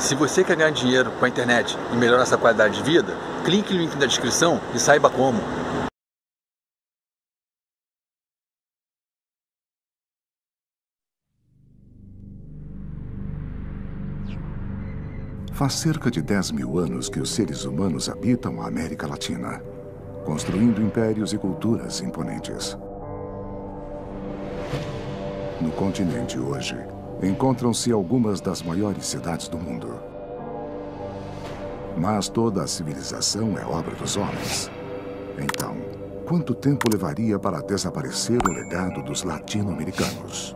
Se você quer ganhar dinheiro com a internet e melhorar essa qualidade de vida, clique no link da descrição e saiba como. Faz cerca de 10.000 anos que os seres humanos habitam a América Latina, construindo impérios e culturas imponentes. No continente hoje, encontram-se algumas das maiores cidades do mundo. Mas toda a civilização é obra dos homens. Então, quanto tempo levaria para desaparecer o legado dos latino-americanos?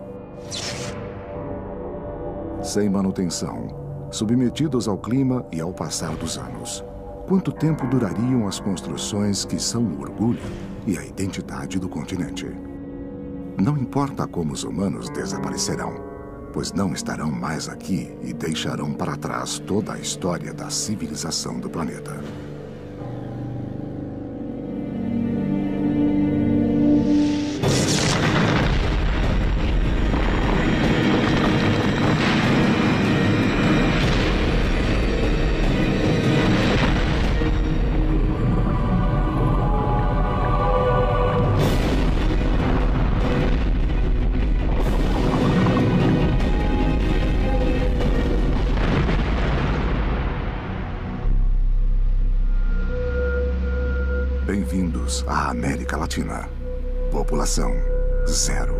Sem manutenção, submetidos ao clima e ao passar dos anos, quanto tempo durariam as construções que são o orgulho e a identidade do continente? Não importa como os humanos desaparecerão, pois não estarão mais aqui e deixarão para trás toda a história da civilização do planeta. Bem-vindos à América Latina. População zero.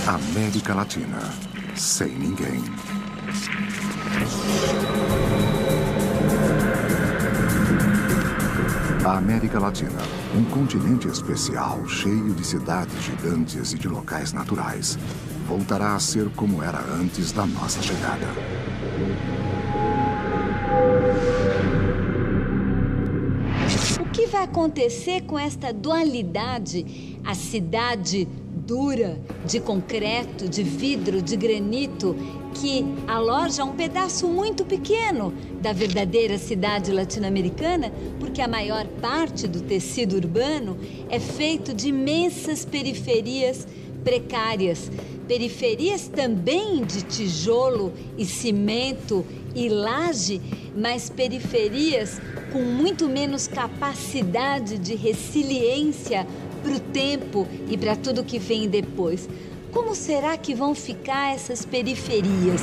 América Latina, sem ninguém. A América Latina, um continente especial, cheio de cidades gigantes e de locais naturais, voltará a ser como era antes da nossa chegada. O que vai acontecer com esta dualidade? A cidade dura, de concreto, de vidro, de granito, que aloja um pedaço muito pequeno da verdadeira cidade latino-americana, porque a maior parte do tecido urbano é feito de imensas periferias precárias. Periferias também de tijolo e cimento e laje, mas periferias com muito menos capacidade de resiliência para o tempo e para tudo que vem depois. Como será que vão ficar essas periferias?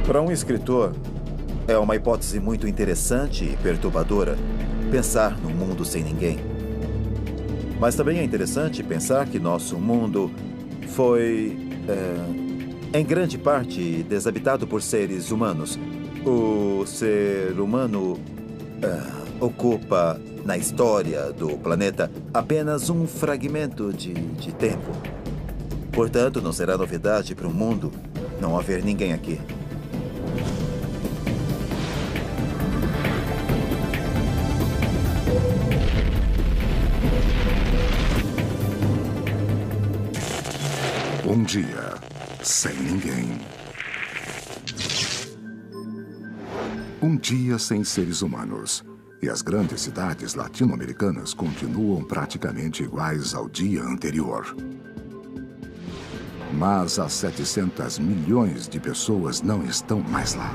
Para um escritor, é uma hipótese muito interessante e perturbadora pensar num mundo sem ninguém. Mas também é interessante pensar que nosso mundo foi, em grande parte, desabitado por seres humanos. O ser humano ocupa, na história do planeta, apenas um fragmento de tempo. Portanto, não será novidade para o mundo não haver ninguém aqui. Um dia, sem ninguém. Um dia sem seres humanos. E as grandes cidades latino-americanas continuam praticamente iguais ao dia anterior. Mas as 700 milhões de pessoas não estão mais lá.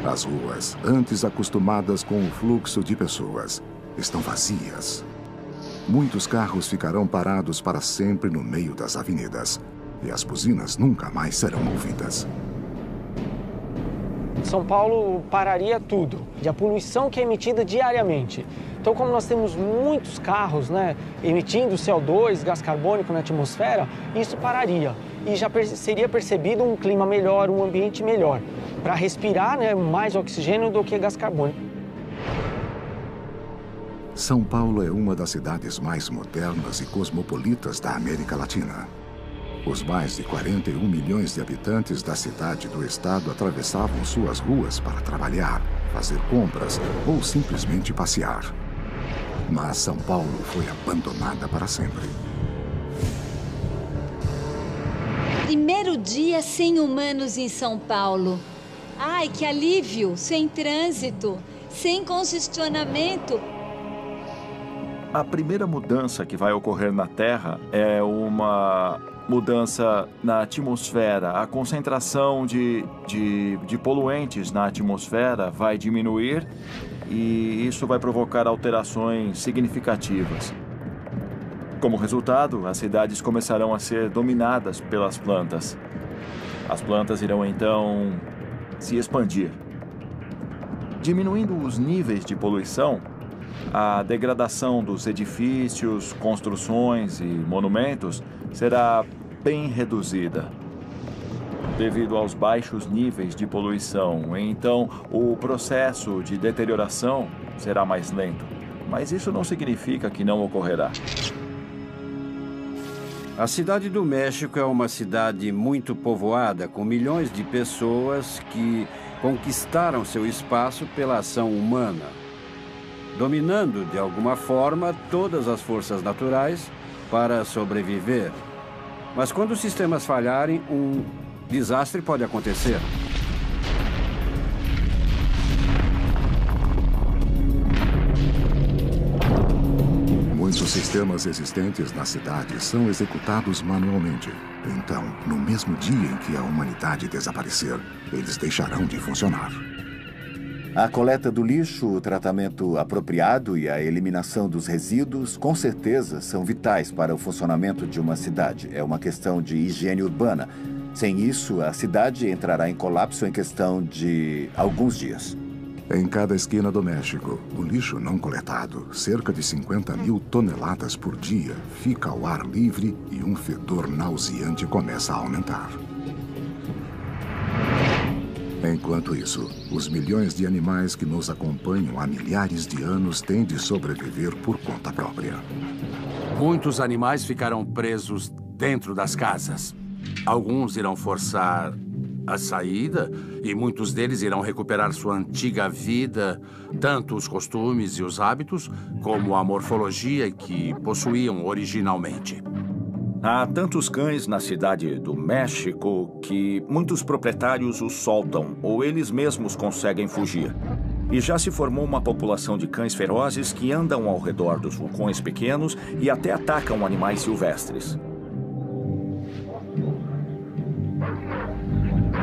As ruas, antes acostumadas com o fluxo de pessoas, estão vazias. Muitos carros ficarão parados para sempre no meio das avenidas. E as buzinas nunca mais serão ouvidas. São Paulo pararia tudo, e a poluição que é emitida diariamente. Então, como nós temos muitos carros, emitindo CO2, gás carbônico na atmosfera, isso pararia. E já seria percebido um clima melhor, um ambiente melhor, para respirar mais oxigênio do que gás carbônico. São Paulo é uma das cidades mais modernas e cosmopolitas da América Latina. Os mais de 41 milhões de habitantes da cidade e do estado atravessavam suas ruas para trabalhar, fazer compras ou simplesmente passear. Mas São Paulo foi abandonada para sempre. Primeiro dia sem humanos em São Paulo. Ai, que alívio! Sem trânsito, sem congestionamento. A primeira mudança que vai ocorrer na Terra é uma mudança na atmosfera. A concentração de poluentes na atmosfera vai diminuir e isso vai provocar alterações significativas. Como resultado, as cidades começarão a ser dominadas pelas plantas. As plantas irão então se expandir. Diminuindo os níveis de poluição, a degradação dos edifícios, construções e monumentos será bem reduzida. Devido aos baixos níveis de poluição, então o processo de deterioração será mais lento. Mas isso não significa que não ocorrerá. A cidade do México é uma cidade muito povoada, com milhões de pessoas que conquistaram seu espaço pela ação humana, dominando, de alguma forma, todas as forças naturais para sobreviver. Mas quando os sistemas falharem, um desastre pode acontecer. Muitos sistemas existentes na cidade são executados manualmente. Então, no mesmo dia em que a humanidade desaparecer, eles deixarão de funcionar. A coleta do lixo, o tratamento apropriado e a eliminação dos resíduos, com certeza, são vitais para o funcionamento de uma cidade. É uma questão de higiene urbana. Sem isso, a cidade entrará em colapso em questão de alguns dias. Em cada esquina do México, o lixo não coletado, cerca de 50.000 toneladas por dia, fica ao ar livre e um fedor nauseante começa a aumentar. Enquanto isso, os milhões de animais que nos acompanham há milhares de anos têm de sobreviver por conta própria. Muitos animais ficarão presos dentro das casas. Alguns irão forçar a saída e muitos deles irão recuperar sua antiga vida, tanto os costumes e os hábitos, como a morfologia que possuíam originalmente. Há tantos cães na cidade do México que muitos proprietários os soltam ou eles mesmos conseguem fugir. E já se formou uma população de cães ferozes que andam ao redor dos vulcões pequenos e até atacam animais silvestres.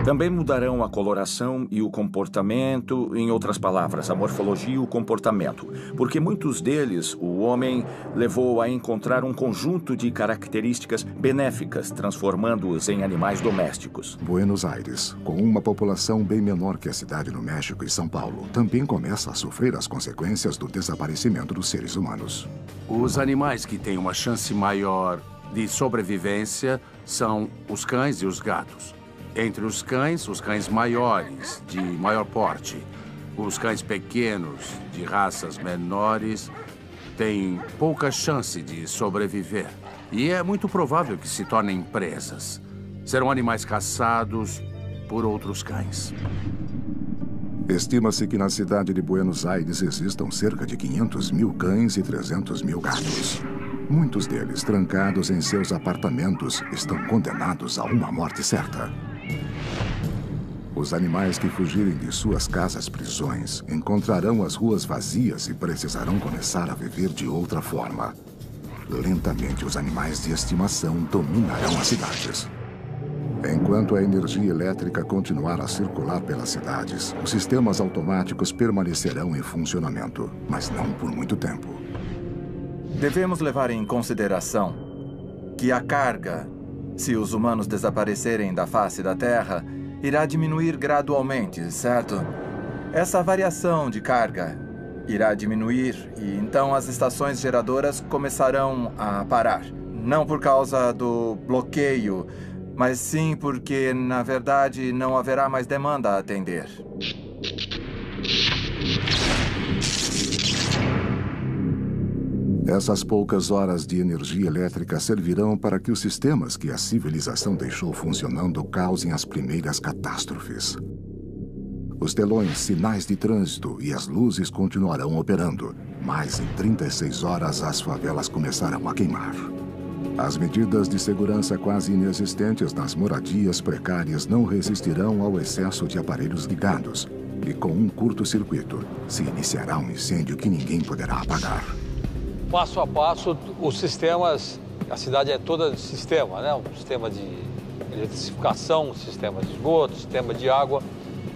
Também mudarão a coloração e o comportamento, em outras palavras, a morfologia e o comportamento, porque muitos deles o homem levou a encontrar um conjunto de características benéficas, transformando-os em animais domésticos. Buenos Aires, com uma população bem menor que a cidade no México e São Paulo, também começa a sofrer as consequências do desaparecimento dos seres humanos. Os animais que têm uma chance maior de sobrevivência são os cães e os gatos. Entre os cães maiores, de maior porte. Os cães pequenos, de raças menores, têm pouca chance de sobreviver. E é muito provável que se tornem presas. Serão animais caçados por outros cães. Estima-se que na cidade de Buenos Aires existam cerca de 500.000 cães e 300.000 gatos. Muitos deles, trancados em seus apartamentos, estão condenados a uma morte certa. Os animais que fugirem de suas casas-prisões encontrarão as ruas vazias e precisarão começar a viver de outra forma. Lentamente, os animais de estimação dominarão as cidades. Enquanto a energia elétrica continuar a circular pelas cidades, os sistemas automáticos permanecerão em funcionamento, mas não por muito tempo. Devemos levar em consideração que a carga, se os humanos desaparecerem da face da Terra, irá diminuir gradualmente, certo? Essa variação de carga irá diminuir e então as estações geradoras começarão a parar. Não por causa do bloqueio, mas sim porque, na verdade, não haverá mais demanda a atender. Essas poucas horas de energia elétrica servirão para que os sistemas que a civilização deixou funcionando causem as primeiras catástrofes. Os telões, sinais de trânsito e as luzes continuarão operando, mais em 36 horas as favelas começarão a queimar. As medidas de segurança quase inexistentes nas moradias precárias não resistirão ao excesso de aparelhos ligados. E com um curto-circuito, se iniciará um incêndio que ninguém poderá apagar. Passo a passo, os sistemas, a cidade é toda de sistema, né? Um sistema de eletrificação, um sistema de esgoto, um sistema de água,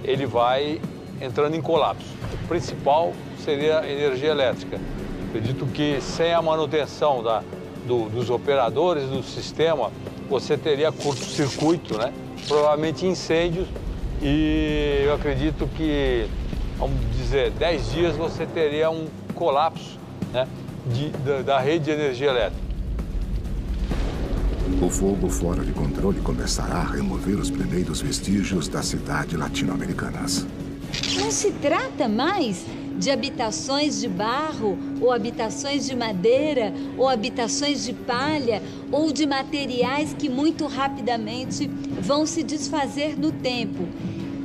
ele vai entrando em colapso. O principal seria a energia elétrica. Acredito que sem a manutenção dos operadores do sistema, você teria curto-circuito, né? Provavelmente incêndios, e eu acredito que, vamos dizer, 10 dias você teria um colapso, né, da rede de energia elétrica. O fogo fora de controle começará a remover os primeiros vestígios das cidades latino-americanas. Não se trata mais de habitações de barro, ou habitações de madeira, ou habitações de palha, ou de materiais que muito rapidamente vão se desfazer no tempo.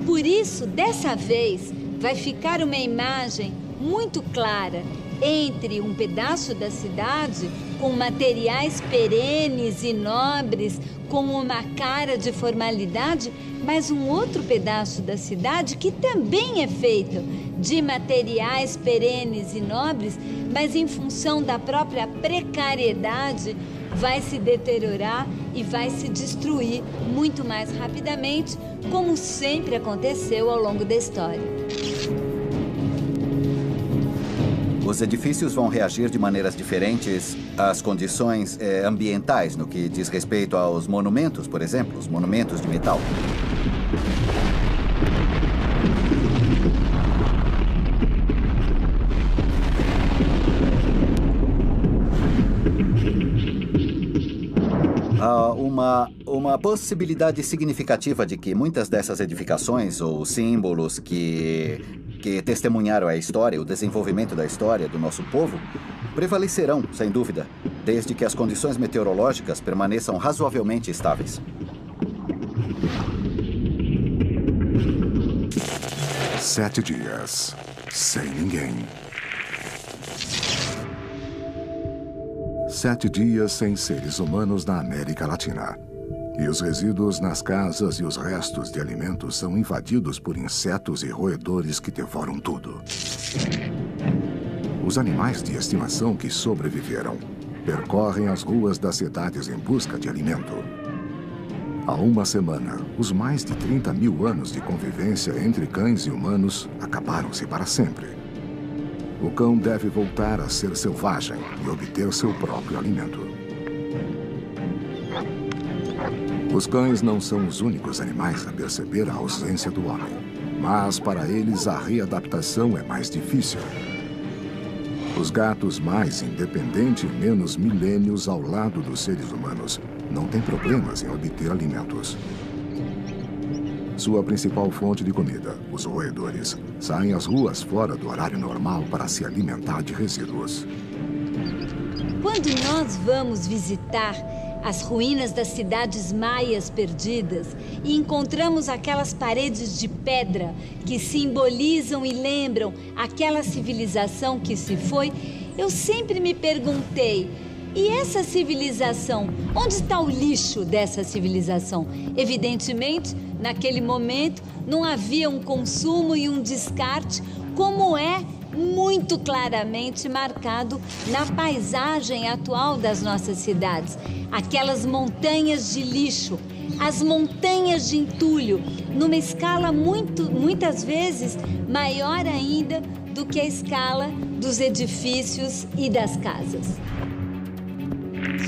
Por isso, dessa vez, vai ficar uma imagem muito clara entre um pedaço da cidade com materiais perenes e nobres, com uma cara de formalidade, mas um outro pedaço da cidade que também é feito de materiais perenes e nobres, mas em função da própria precariedade, vai se deteriorar e vai se destruir muito mais rapidamente, como sempre aconteceu ao longo da história. Os edifícios vão reagir de maneiras diferentes às condições ambientais, no que diz respeito aos monumentos, por exemplo, os monumentos de metal. Há uma possibilidade significativa de que muitas dessas edificações ou símbolos que testemunharam a história, o desenvolvimento da história do nosso povo, prevalecerão, sem dúvida, desde que as condições meteorológicas permaneçam razoavelmente estáveis. Sete dias, sem ninguém. 7 dias sem seres humanos na América Latina. E os resíduos nas casas e os restos de alimentos são invadidos por insetos e roedores que devoram tudo. Os animais de estimação que sobreviveram percorrem as ruas das cidades em busca de alimento. Há uma semana, os mais de 30 mil anos de convivência entre cães e humanos acabaram-se para sempre. O cão deve voltar a ser selvagem e obter seu próprio alimento. Os cães não são os únicos animais a perceber a ausência do homem, mas para eles a readaptação é mais difícil. Os gatos, mais independentes e menos milênios ao lado dos seres humanos, não têm problemas em obter alimentos. Sua principal fonte de comida, os roedores, saem às ruas fora do horário normal para se alimentar de resíduos. Quando nós vamos visitar as ruínas das cidades maias perdidas e encontramos aquelas paredes de pedra que simbolizam e lembram aquela civilização que se foi, eu sempre me perguntei, e essa civilização? Onde está o lixo dessa civilização? Evidentemente, naquele momento, não havia um consumo e um descarte, como é muito claramente marcado na paisagem atual das nossas cidades. Aquelas montanhas de lixo, as montanhas de entulho, numa escala muitas vezes maior ainda do que a escala dos edifícios e das casas.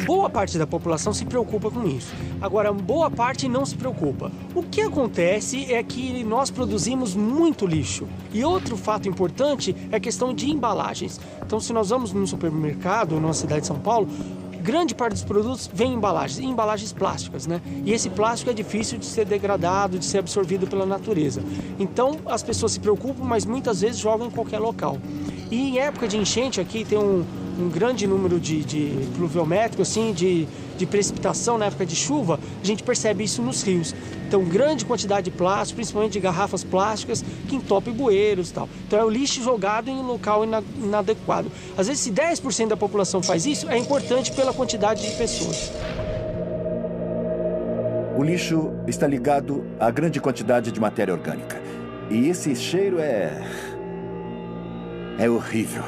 Boa parte da população se preocupa com isso. Agora, boa parte não se preocupa. O que acontece é que nós produzimos muito lixo. E outro fato importante é a questão de embalagens. Então, se nós vamos num supermercado, na cidade de São Paulo, grande parte dos produtos vem em embalagens plásticas, né? E esse plástico é difícil de ser degradado, de ser absorvido pela natureza. Então, as pessoas se preocupam, mas muitas vezes jogam em qualquer local. E em época de enchente, aqui tem um um grande número de pluviométrico, assim, de precipitação na época de chuva, a gente percebe isso nos rios. Então, grande quantidade de plástico, principalmente de garrafas plásticas, que entope bueiros e tal. Então, é o lixo jogado em um local inadequado. Às vezes, se 10% da população faz isso, é importante pela quantidade de pessoas. O lixo está ligado à grande quantidade de matéria orgânica. E esse cheiro é horrível.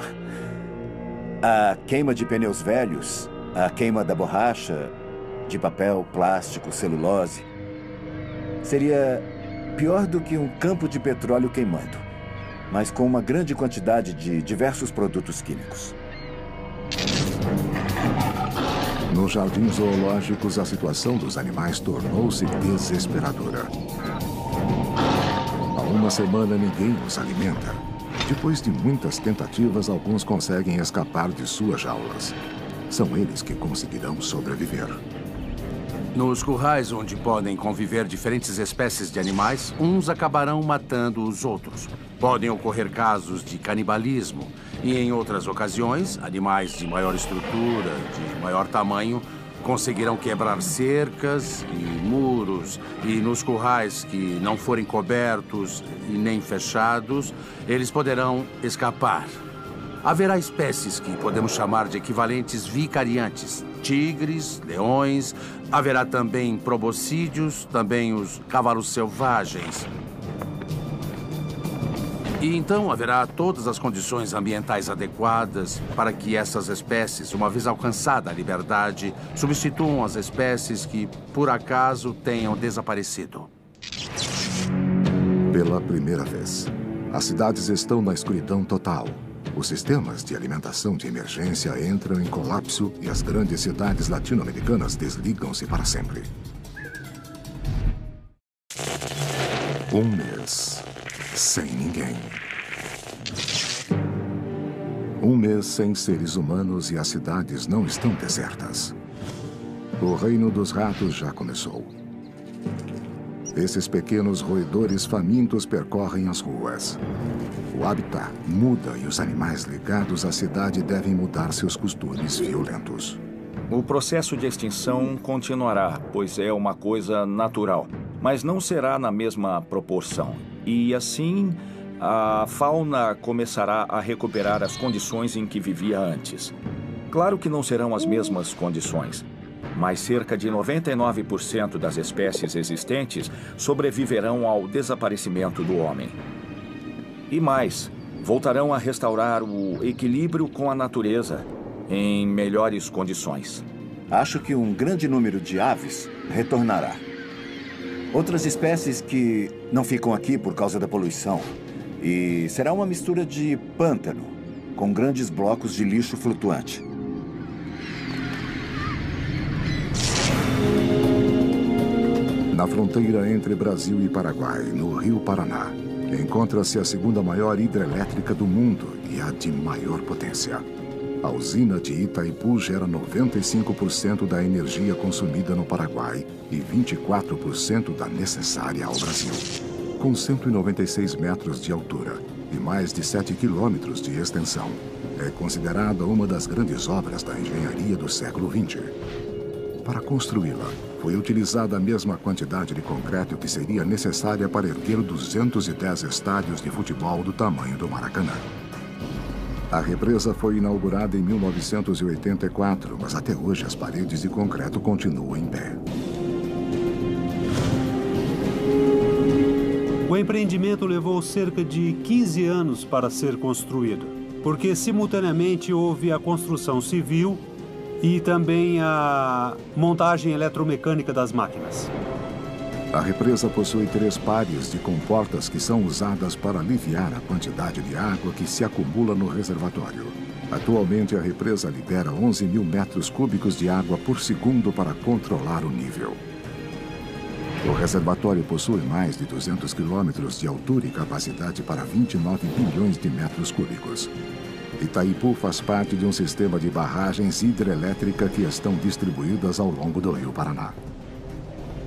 A queima de pneus velhos, a queima da borracha, de papel, plástico, celulose, seria pior do que um campo de petróleo queimando, mas com uma grande quantidade de diversos produtos químicos. Nos jardins zoológicos, a situação dos animais tornou-se desesperadora. Há uma semana, ninguém os alimenta. Depois de muitas tentativas, alguns conseguem escapar de suas jaulas. São eles que conseguirão sobreviver. Nos currais onde podem conviver diferentes espécies de animais, uns acabarão matando os outros. Podem ocorrer casos de canibalismo e, em outras ocasiões, animais de maior estrutura, de maior tamanho, conseguirão quebrar cercas e muros, e nos currais que não forem cobertos e nem fechados, eles poderão escapar. Haverá espécies que podemos chamar de equivalentes vicariantes, tigres, leões, haverá também proboscídeos, também os cavalos selvagens. E então haverá todas as condições ambientais adequadas para que essas espécies, uma vez alcançada a liberdade, substituam as espécies que, por acaso, tenham desaparecido. Pela primeira vez, as cidades estão na escuridão total. Os sistemas de alimentação de emergência entram em colapso e as grandes cidades latino-americanas desligam-se para sempre. Um mês sem ninguém. Um mês sem seres humanos e as cidades não estão desertas. O reino dos ratos já começou. Esses pequenos roedores famintos percorrem as ruas. O habitat muda e os animais ligados à cidade devem mudar seus costumes violentos. O processo de extinção continuará, pois é uma coisa natural, mas não será na mesma proporção. E assim, a fauna começará a recuperar as condições em que vivia antes. Claro que não serão as mesmas condições, mas cerca de 99% das espécies existentes sobreviverão ao desaparecimento do homem. E mais, voltarão a restaurar o equilíbrio com a natureza em melhores condições. Acho que um grande número de aves retornará. Outras espécies que não ficam aqui por causa da poluição. E será uma mistura de pântano com grandes blocos de lixo flutuante. Na fronteira entre Brasil e Paraguai, no Rio Paraná, encontra-se a segunda maior hidrelétrica do mundo e a de maior potência. A usina de Itaipu gera 95% da energia consumida no Paraguai e 24% da necessária ao Brasil. Com 196 metros de altura e mais de 7 quilômetros de extensão, é considerada uma das grandes obras da engenharia do século XX. Para construí-la, foi utilizada a mesma quantidade de concreto que seria necessária para erguer 210 estádios de futebol do tamanho do Maracanã. A represa foi inaugurada em 1984, mas até hoje as paredes de concreto continuam em pé. O empreendimento levou cerca de 15 anos para ser construído, porque simultaneamente houve a construção civil e também a montagem eletromecânica das máquinas. A represa possui 3 pares de comportas que são usadas para aliviar a quantidade de água que se acumula no reservatório. Atualmente, a represa libera 11 mil metros cúbicos de água por segundo para controlar o nível. O reservatório possui mais de 200 quilômetros de altura e capacidade para 29 bilhões de metros cúbicos. Itaipu faz parte de um sistema de barragens hidrelétricas que estão distribuídas ao longo do Rio Paraná.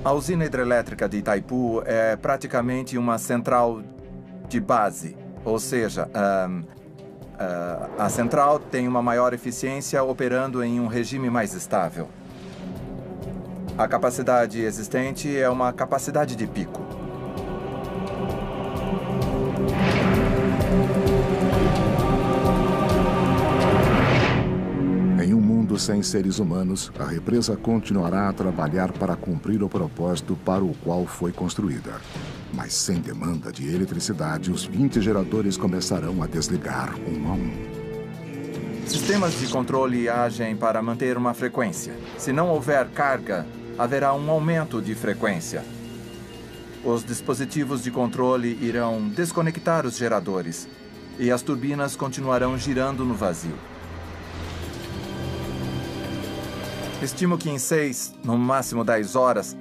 A usina hidrelétrica de Itaipu é praticamente uma central de base, ou seja, A central tem uma maior eficiência operando em um regime mais estável. A capacidade existente é uma capacidade de pico. Em um mundo sem seres humanos, a represa continuará a trabalhar para cumprir o propósito para o qual foi construída. Mas sem demanda de eletricidade, os 20 geradores começarão a desligar um a um. Sistemas de controle agem para manter uma frequência. Se não houver carga, haverá um aumento de frequência. Os dispositivos de controle irão desconectar os geradores e as turbinas continuarão girando no vazio. Estimo que em 6, no máximo 10 horas,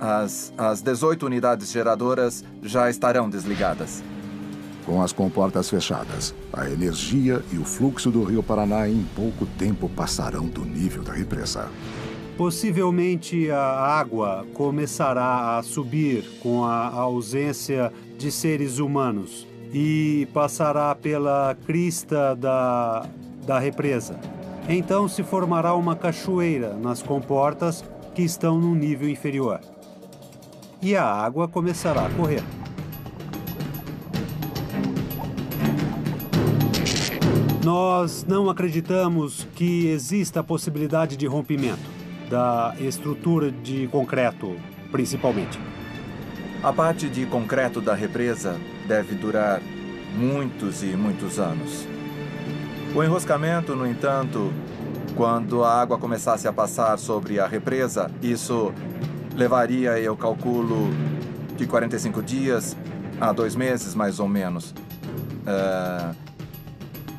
as 18 unidades geradoras já estarão desligadas. Com as comportas fechadas, a energia e o fluxo do Rio Paraná em pouco tempo passarão do nível da represa. Possivelmente a água começará a subir com a ausência de seres humanos e passará pela crista da represa. Então se formará uma cachoeira nas comportas que estão no nível inferior. E a água começará a correr. Nós não acreditamos que exista a possibilidade de rompimento da estrutura de concreto, principalmente. A parte de concreto da represa deve durar muitos e muitos anos. O enroscamento, no entanto, quando a água começasse a passar sobre a represa, isso levaria, eu calculo, de 45 dias a 2 meses, mais ou menos,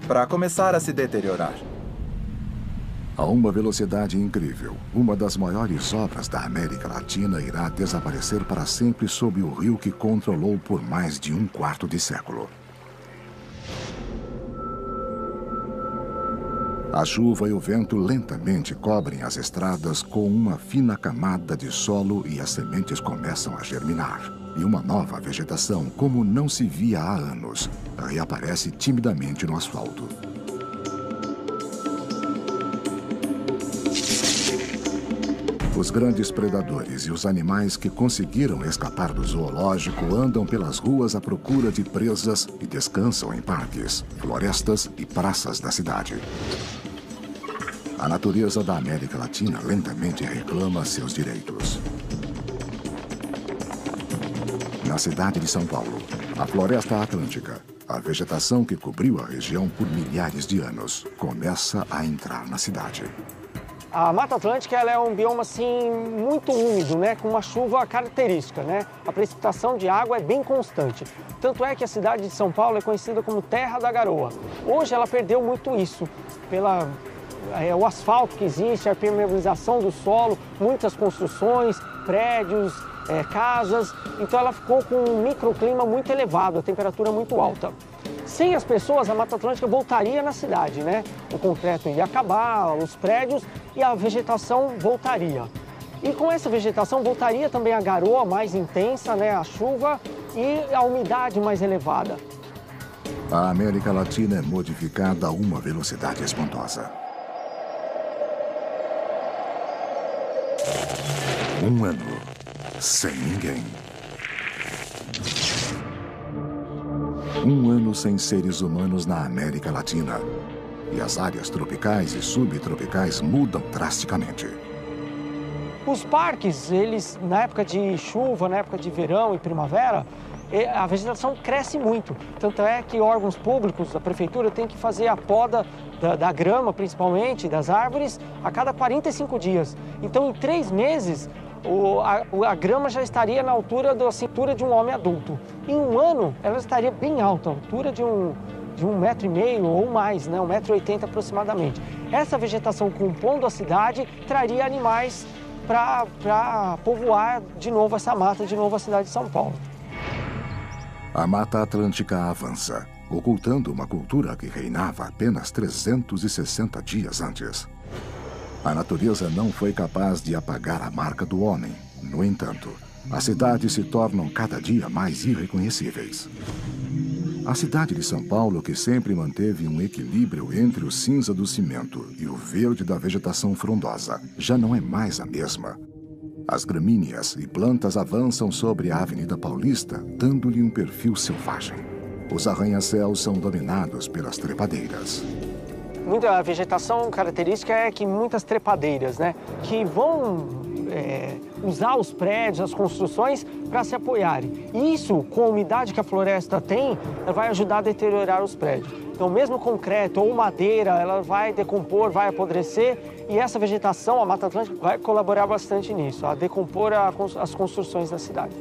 para começar a se deteriorar. A uma velocidade incrível, uma das maiores obras da América Latina irá desaparecer para sempre sob o rio que controlou por mais de 1/4 de século. A chuva e o vento lentamente cobrem as estradas com uma fina camada de solo e as sementes começam a germinar. E uma nova vegetação, como não se via há anos, reaparece timidamente no asfalto. Os grandes predadores e os animais que conseguiram escapar do zoológico andam pelas ruas à procura de presas e descansam em parques, florestas e praças da cidade. A natureza da América Latina lentamente reclama seus direitos. Na cidade de São Paulo, a floresta atlântica, a vegetação que cobriu a região por milhares de anos, começa a entrar na cidade. A Mata Atlântica ela é um bioma assim, muito úmido, né, com uma chuva característica. Né? A precipitação de água é bem constante. Tanto é que a cidade de São Paulo é conhecida como Terra da Garoa. Hoje ela perdeu muito isso, o asfalto que existe, a permeabilização do solo, muitas construções, prédios, casas. Então ela ficou com um microclima muito elevado, a temperatura muito alta. Sem as pessoas, a Mata Atlântica voltaria na cidade, né? O concreto ia acabar, os prédios e a vegetação voltaria. E com essa vegetação voltaria também a garoa mais intensa, né? A chuva e a umidade mais elevada. A América Latina é modificada a uma velocidade espantosa. Um ano sem ninguém. Um ano sem seres humanos na América Latina. E as áreas tropicais e subtropicais mudam drasticamente. Os parques, eles, na época de chuva, na época de verão e primavera, a vegetação cresce muito. Tanto é que órgãos públicos da prefeitura têm que fazer a poda da grama, principalmente, das árvores, a cada 45 dias. Então, em 3 meses, a grama já estaria na altura da cintura de um homem adulto. Em 1 ano, ela estaria bem alta, a altura de 1,5 metro ou mais, né? 1,80 m aproximadamente. Essa vegetação compondo a cidade traria animais para povoar de novo essa mata, de novo a cidade de São Paulo. A Mata Atlântica avança, ocultando uma cultura que reinava apenas 360 dias antes. A natureza não foi capaz de apagar a marca do homem. No entanto, as cidades se tornam cada dia mais irreconhecíveis. A cidade de São Paulo, que sempre manteve um equilíbrio entre o cinza do cimento e o verde da vegetação frondosa, já não é mais a mesma. As gramíneas e plantas avançam sobre a Avenida Paulista, dando-lhe um perfil selvagem. Os arranha-céus são dominados pelas trepadeiras. Muita vegetação característica é que muitas trepadeiras, né, que vão usar os prédios, as construções para se apoiarem. E isso, com a umidade que a floresta tem, vai ajudar a deteriorar os prédios. Então, mesmo concreto ou madeira, ela vai decompor, vai apodrecer, e essa vegetação, a Mata Atlântica, vai colaborar bastante nisso, a decompor as construções da cidade.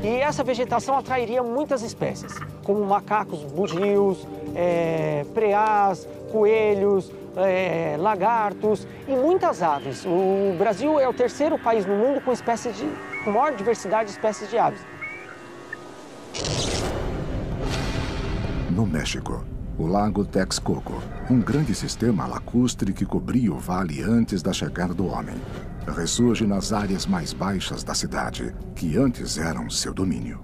E essa vegetação atrairia muitas espécies, como macacos, bugios, preás, coelhos, lagartos e muitas aves. O Brasil é o terceiro país no mundo com maior diversidade de espécies de aves. No México, o Lago Texcoco, um grande sistema lacustre que cobria o vale antes da chegada do homem, ressurge nas áreas mais baixas da cidade, que antes eram seu domínio.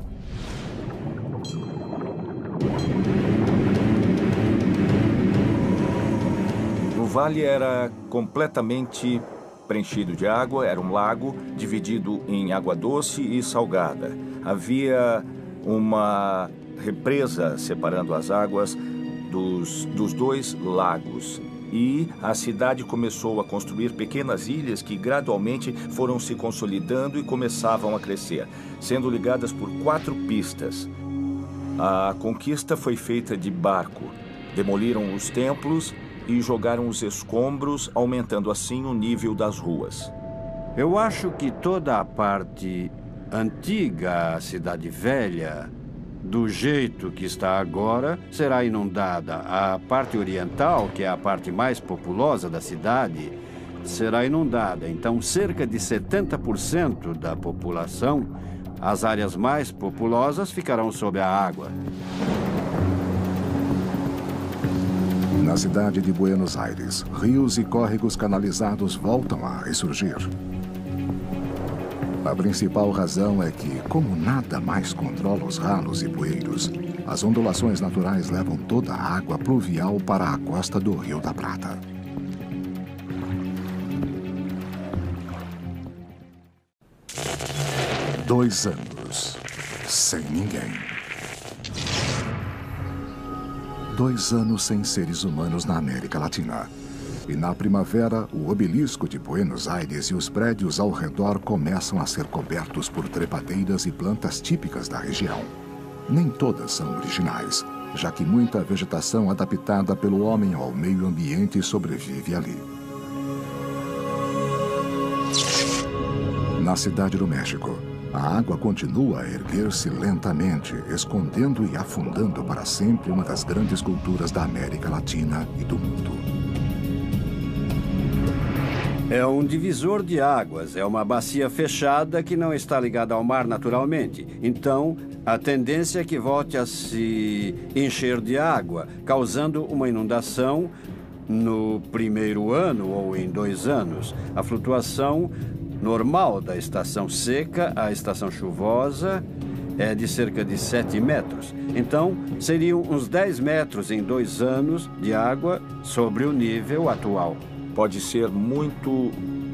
O vale era completamente preenchido de água, era um lago dividido em água doce e salgada. Havia uma represa separando as águas dos dois lagos. E a cidade começou a construir pequenas ilhas que gradualmente foram se consolidando e começavam a crescer, sendo ligadas por 4 pistas. A conquista foi feita de barco. Demoliram os templos e jogaram os escombros, aumentando assim o nível das ruas. Eu acho que toda a parte antiga, a Cidade Velha, do jeito que está agora, será inundada. A parte oriental, que é a parte mais populosa da cidade, será inundada. Então, cerca de 70% da população, as áreas mais populosas, ficarão sob a água. Na cidade de Buenos Aires, rios e córregos canalizados voltam a ressurgir. A principal razão é que, como nada mais controla os ralos e bueiros, as ondulações naturais levam toda a água pluvial para a costa do Rio da Prata. Dois anos sem ninguém. 2 anos sem seres humanos na América Latina. E na primavera, o obelisco de Buenos Aires e os prédios ao redor começam a ser cobertos por trepadeiras e plantas típicas da região. Nem todas são originais, já que muita vegetação adaptada pelo homem ao meio ambiente sobrevive ali. Na cidade do México, a água continua a erguer-se lentamente, escondendo e afundando para sempre uma das grandes culturas da América Latina e do mundo. É um divisor de águas, é uma bacia fechada que não está ligada ao mar naturalmente. Então, a tendência é que volte a se encher de água, causando uma inundação no primeiro ano ou em 2 anos. A flutuação normal da estação seca à estação chuvosa é de cerca de 7 metros. Então, seriam uns 10 metros em 2 anos de água sobre o nível atual. Pode ser muito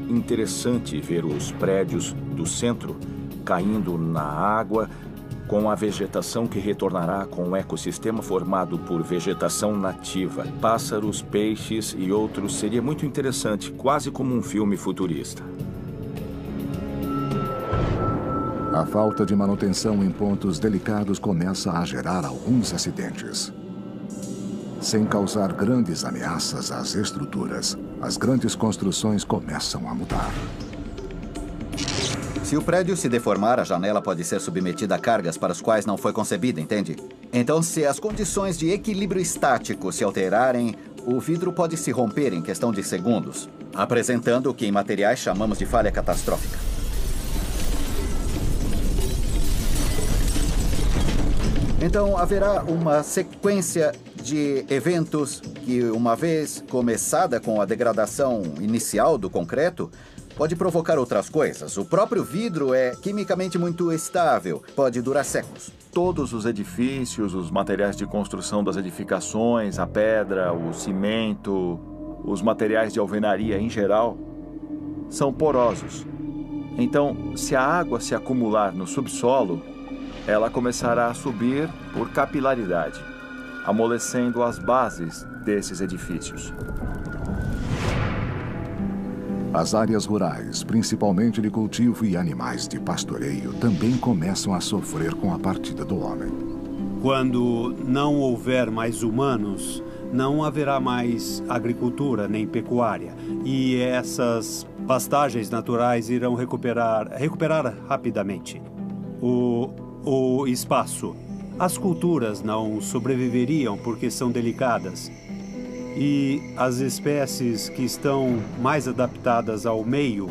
interessante ver os prédios do centro caindo na água, com a vegetação que retornará com um ecossistema formado por vegetação nativa, pássaros, peixes e outros. Seria muito interessante, quase como um filme futurista. A falta de manutenção em pontos delicados começa a gerar alguns acidentes. Sem causar grandes ameaças às estruturas, as grandes construções começam a mudar. Se o prédio se deformar, a janela pode ser submetida a cargas para as quais não foi concebida, entende? Então, se as condições de equilíbrio estático se alterarem, o vidro pode se romper em questão de segundos, apresentando o que em materiais chamamos de falha catastrófica. Então, haverá uma sequência de eventos que, uma vez começada com a degradação inicial do concreto, pode provocar outras coisas. O próprio vidro é quimicamente muito estável, pode durar séculos. Todos os edifícios, os materiais de construção das edificações, a pedra, o cimento, os materiais de alvenaria em geral, são porosos. Então, se a água se acumular no subsolo, ela começará a subir por capilaridade, amolecendo as bases desses edifícios. As áreas rurais, principalmente de cultivo e animais de pastoreio, também começam a sofrer com a partida do homem. Quando não houver mais humanos, não haverá mais agricultura nem pecuária. E essas pastagens naturais irão recuperar rapidamente o espaço. As culturas não sobreviveriam porque são delicadas. E as espécies que estão mais adaptadas ao meio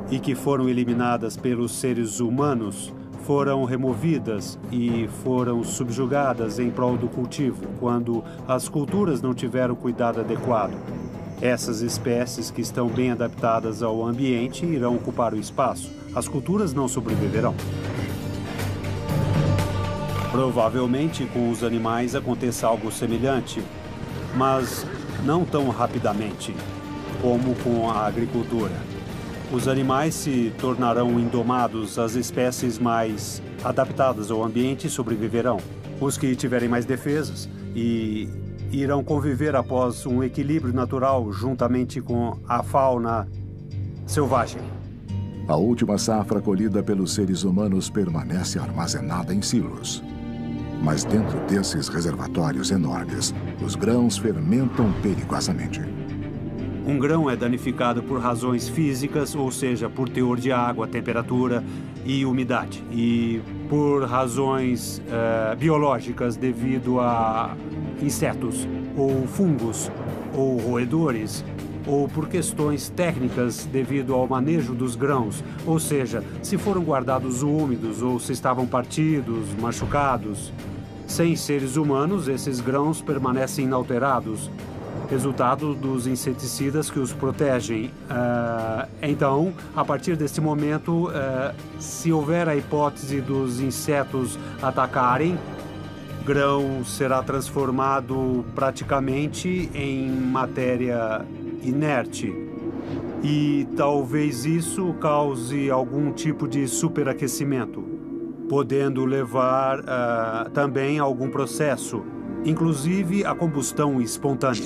e que foram eliminadas pelos seres humanos foram removidas e foram subjugadas em prol do cultivo, quando as culturas não tiveram cuidado adequado. Essas espécies que estão bem adaptadas ao ambiente irão ocupar o espaço. As culturas não sobreviverão. Provavelmente com os animais aconteça algo semelhante, mas não tão rapidamente como com a agricultura. Os animais se tornarão indomados, as espécies mais adaptadas ao ambiente sobreviverão. Os que tiverem mais defesas e irão conviver após um equilíbrio natural juntamente com a fauna selvagem. A última safra colhida pelos seres humanos permanece armazenada em silos. Mas dentro desses reservatórios enormes, os grãos fermentam perigosamente. Um grão é danificado por razões físicas, ou seja, por teor de água, temperatura e umidade. E por razões biológicas, devido a insetos, ou fungos, ou roedores, ou por questões técnicas devido ao manejo dos grãos, ou seja, se foram guardados úmidos ou se estavam partidos, machucados. Sem seres humanos, esses grãos permanecem inalterados, resultado dos inseticidas que os protegem. Então, a partir desse momento, se houver a hipótese dos insetos atacarem, grão será transformado praticamente em matéria inerte. E talvez isso cause algum tipo de superaquecimento, podendo levar também a algum processo, inclusive a combustão espontânea.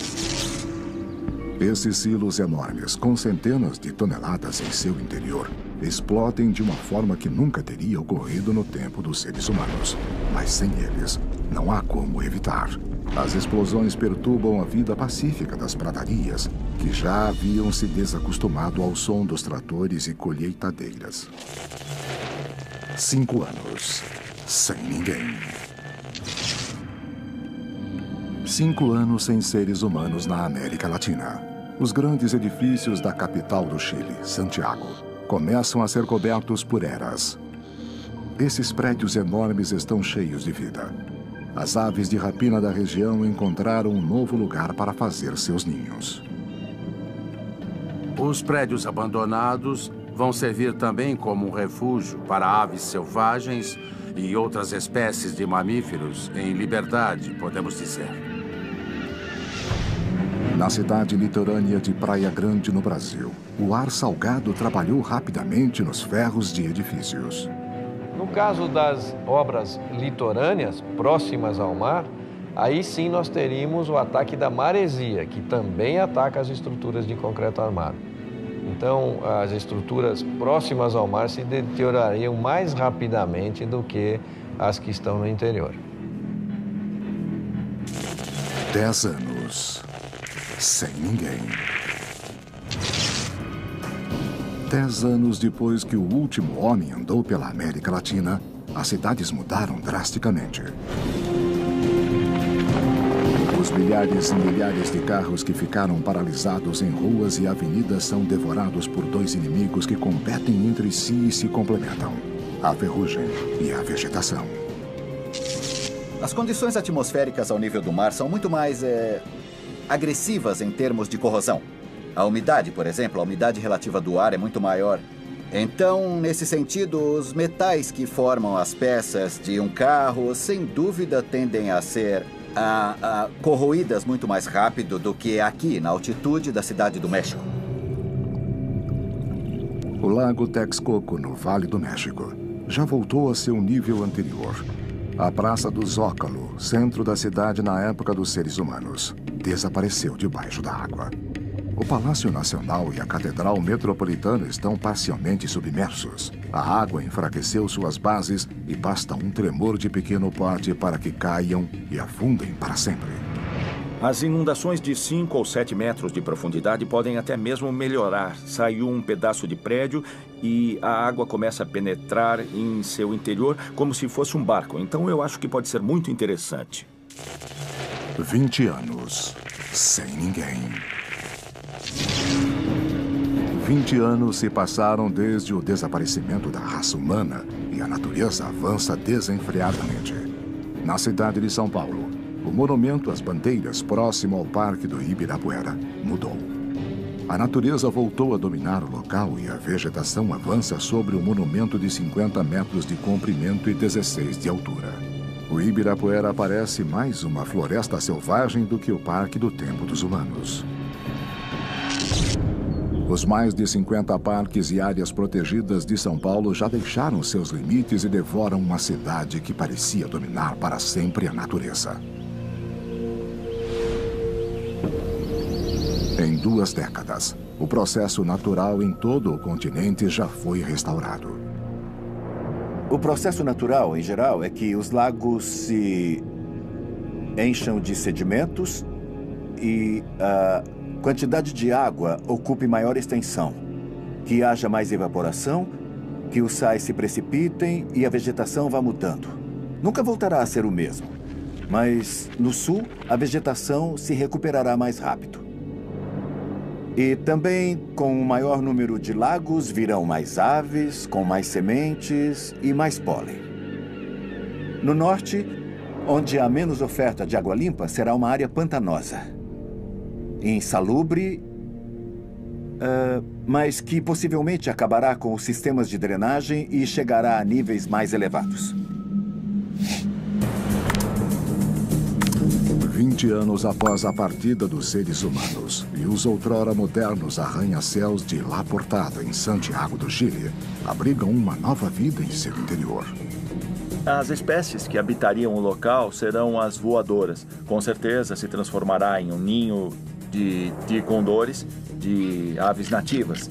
Esses silos enormes, com centenas de toneladas em seu interior, explodem de uma forma que nunca teria ocorrido no tempo dos seres humanos. Mas sem eles, não há como evitar. As explosões perturbam a vida pacífica das pradarias, que já haviam se desacostumado ao som dos tratores e colheitadeiras. 5 anos, sem ninguém. 5 anos sem seres humanos na América Latina. Os grandes edifícios da capital do Chile, Santiago, começam a ser cobertos por eras. Esses prédios enormes estão cheios de vida. As aves de rapina da região encontraram um novo lugar para fazer seus ninhos. Os prédios abandonados vão servir também como um refúgio para aves selvagens e outras espécies de mamíferos em liberdade, podemos dizer. Na cidade litorânea de Praia Grande, no Brasil, o ar salgado trabalhou rapidamente nos ferros de edifícios. No caso das obras litorâneas, próximas ao mar, aí sim nós teríamos o ataque da maresia, que também ataca as estruturas de concreto armado. Então, as estruturas próximas ao mar se deteriorariam mais rapidamente do que as que estão no interior. 10 anos sem ninguém. 10 anos depois que o último homem andou pela América Latina, as cidades mudaram drasticamente. Os milhares e milhares de carros que ficaram paralisados em ruas e avenidas são devorados por 2 inimigos que competem entre si e se complementam: a ferrugem e a vegetação. As condições atmosféricas ao nível do mar são muito mais agressivas em termos de corrosão. A umidade, por exemplo, a umidade relativa do ar é muito maior. Então, nesse sentido, os metais que formam as peças de um carro, sem dúvida, tendem a ser corroídas muito mais rápido do que aqui, na altitude da Cidade do México. O lago Texcoco, no Vale do México, já voltou a seu nível anterior. A Praça do Zócalo, centro da cidade na época dos seres humanos, desapareceu debaixo da água. O Palácio Nacional e a Catedral Metropolitana estão parcialmente submersos. A água enfraqueceu suas bases e basta um tremor de pequeno porte para que caiam e afundem para sempre. As inundações de 5 ou 7 metros de profundidade podem até mesmo melhorar. Saiu um pedaço de prédio e a água começa a penetrar em seu interior como se fosse um barco. Então eu acho que pode ser muito interessante. 20 anos sem ninguém. 20 anos se passaram desde o desaparecimento da raça humana e a natureza avança desenfreadamente. Na cidade de São Paulo, o monumento às bandeiras próximo ao Parque do Ibirapuera mudou. A natureza voltou a dominar o local e a vegetação avança sobre o monumento de 50 metros de comprimento e 16 de altura. O Ibirapuera parece mais uma floresta selvagem do que o Parque do Tempo dos Humanos. Os mais de 50 parques e áreas protegidas de São Paulo já deixaram seus limites e devoram uma cidade que parecia dominar para sempre a natureza. Em 2 décadas, o processo natural em todo o continente já foi restaurado. O processo natural, em geral, é que os lagos se encham de sedimentos e a quantidade de água ocupe maior extensão, que haja mais evaporação, que os sais se precipitem e a vegetação vá mudando. Nunca voltará a ser o mesmo, mas no sul a vegetação se recuperará mais rápido. E também, com o maior número de lagos, virão mais aves, com mais sementes e mais pólen. No norte, onde há menos oferta de água limpa, será uma área pantanosa, insalubre, mas que possivelmente acabará com os sistemas de drenagem e chegará a níveis mais elevados. 20 anos após a partida dos seres humanos e os outrora modernos arranha-céus de La Portada, em Santiago do Chile, abrigam uma nova vida em seu interior. As espécies que habitariam o local serão as voadoras. Com certeza se transformará em um ninho de condores, de aves nativas.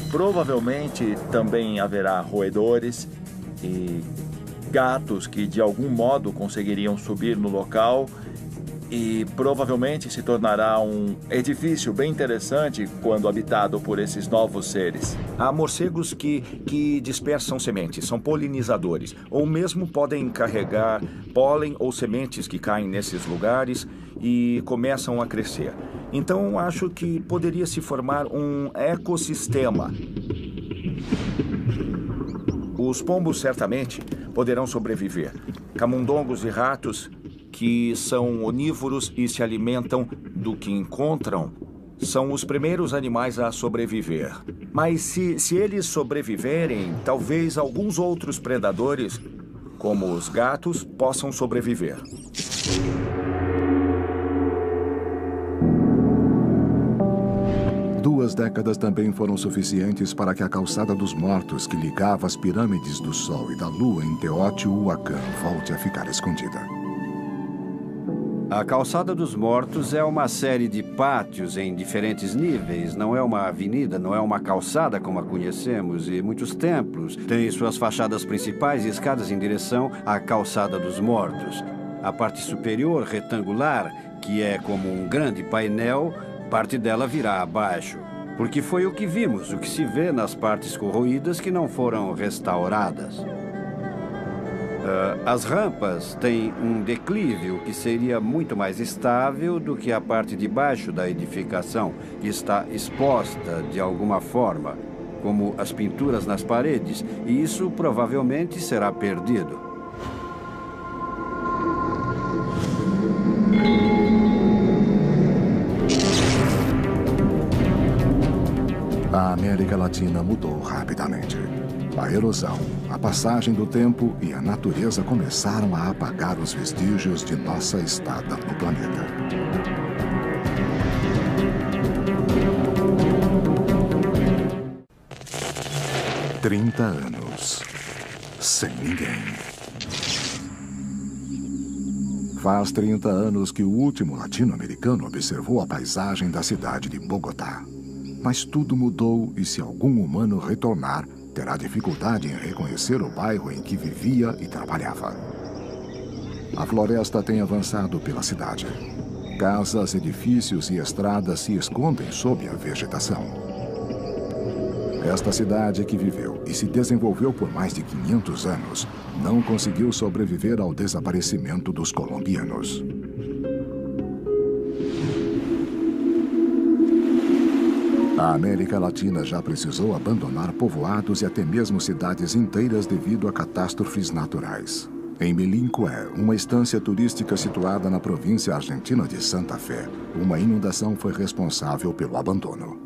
Provavelmente também haverá roedores e gatos que de algum modo conseguiriam subir no local e provavelmente se tornará um edifício bem interessante quando habitado por esses novos seres. Há morcegos que dispersam sementes, são polinizadores, ou mesmo podem carregar pólen ou sementes que caem nesses lugares e começam a crescer. Então, acho que poderia se formar um ecossistema. Os pombos certamente poderão sobreviver. Camundongos e ratos, que são onívoros e se alimentam do que encontram, são os primeiros animais a sobreviver. Mas se eles sobreviverem, talvez alguns outros predadores, como os gatos, possam sobreviver. Duas décadas também foram suficientes para que a Calçada dos Mortos, que ligava as pirâmides do Sol e da Lua em Teotihuacan, volte a ficar escondida. A Calçada dos Mortos é uma série de pátios em diferentes níveis. Não é uma avenida, não é uma calçada como a conhecemos. E muitos templos têm suas fachadas principais e escadas em direção à Calçada dos Mortos. A parte superior, retangular, que é como um grande painel, parte dela virá abaixo. Porque foi o que vimos, o que se vê nas partes corroídas que não foram restauradas. As rampas têm um declive, o que seria muito mais estável do que a parte de baixo da edificação, que está exposta de alguma forma, como as pinturas nas paredes, e isso provavelmente será perdido. A América Latina mudou rapidamente. A erosão, a passagem do tempo e a natureza começaram a apagar os vestígios de nossa estada no planeta. "30 anos sem ninguém." Faz 30 anos que o último latino-americano observou a paisagem da cidade de Bogotá. Mas tudo mudou e se algum humano retornar, terá dificuldade em reconhecer o bairro em que vivia e trabalhava. A floresta tem avançado pela cidade. Casas, edifícios e estradas se escondem sob a vegetação. Esta cidade que viveu e se desenvolveu por mais de 500 anos não conseguiu sobreviver ao desaparecimento dos colombianos. A América Latina já precisou abandonar povoados e até mesmo cidades inteiras devido a catástrofes naturais. Em Melincué, uma estância turística situada na província argentina de Santa Fé, uma inundação foi responsável pelo abandono.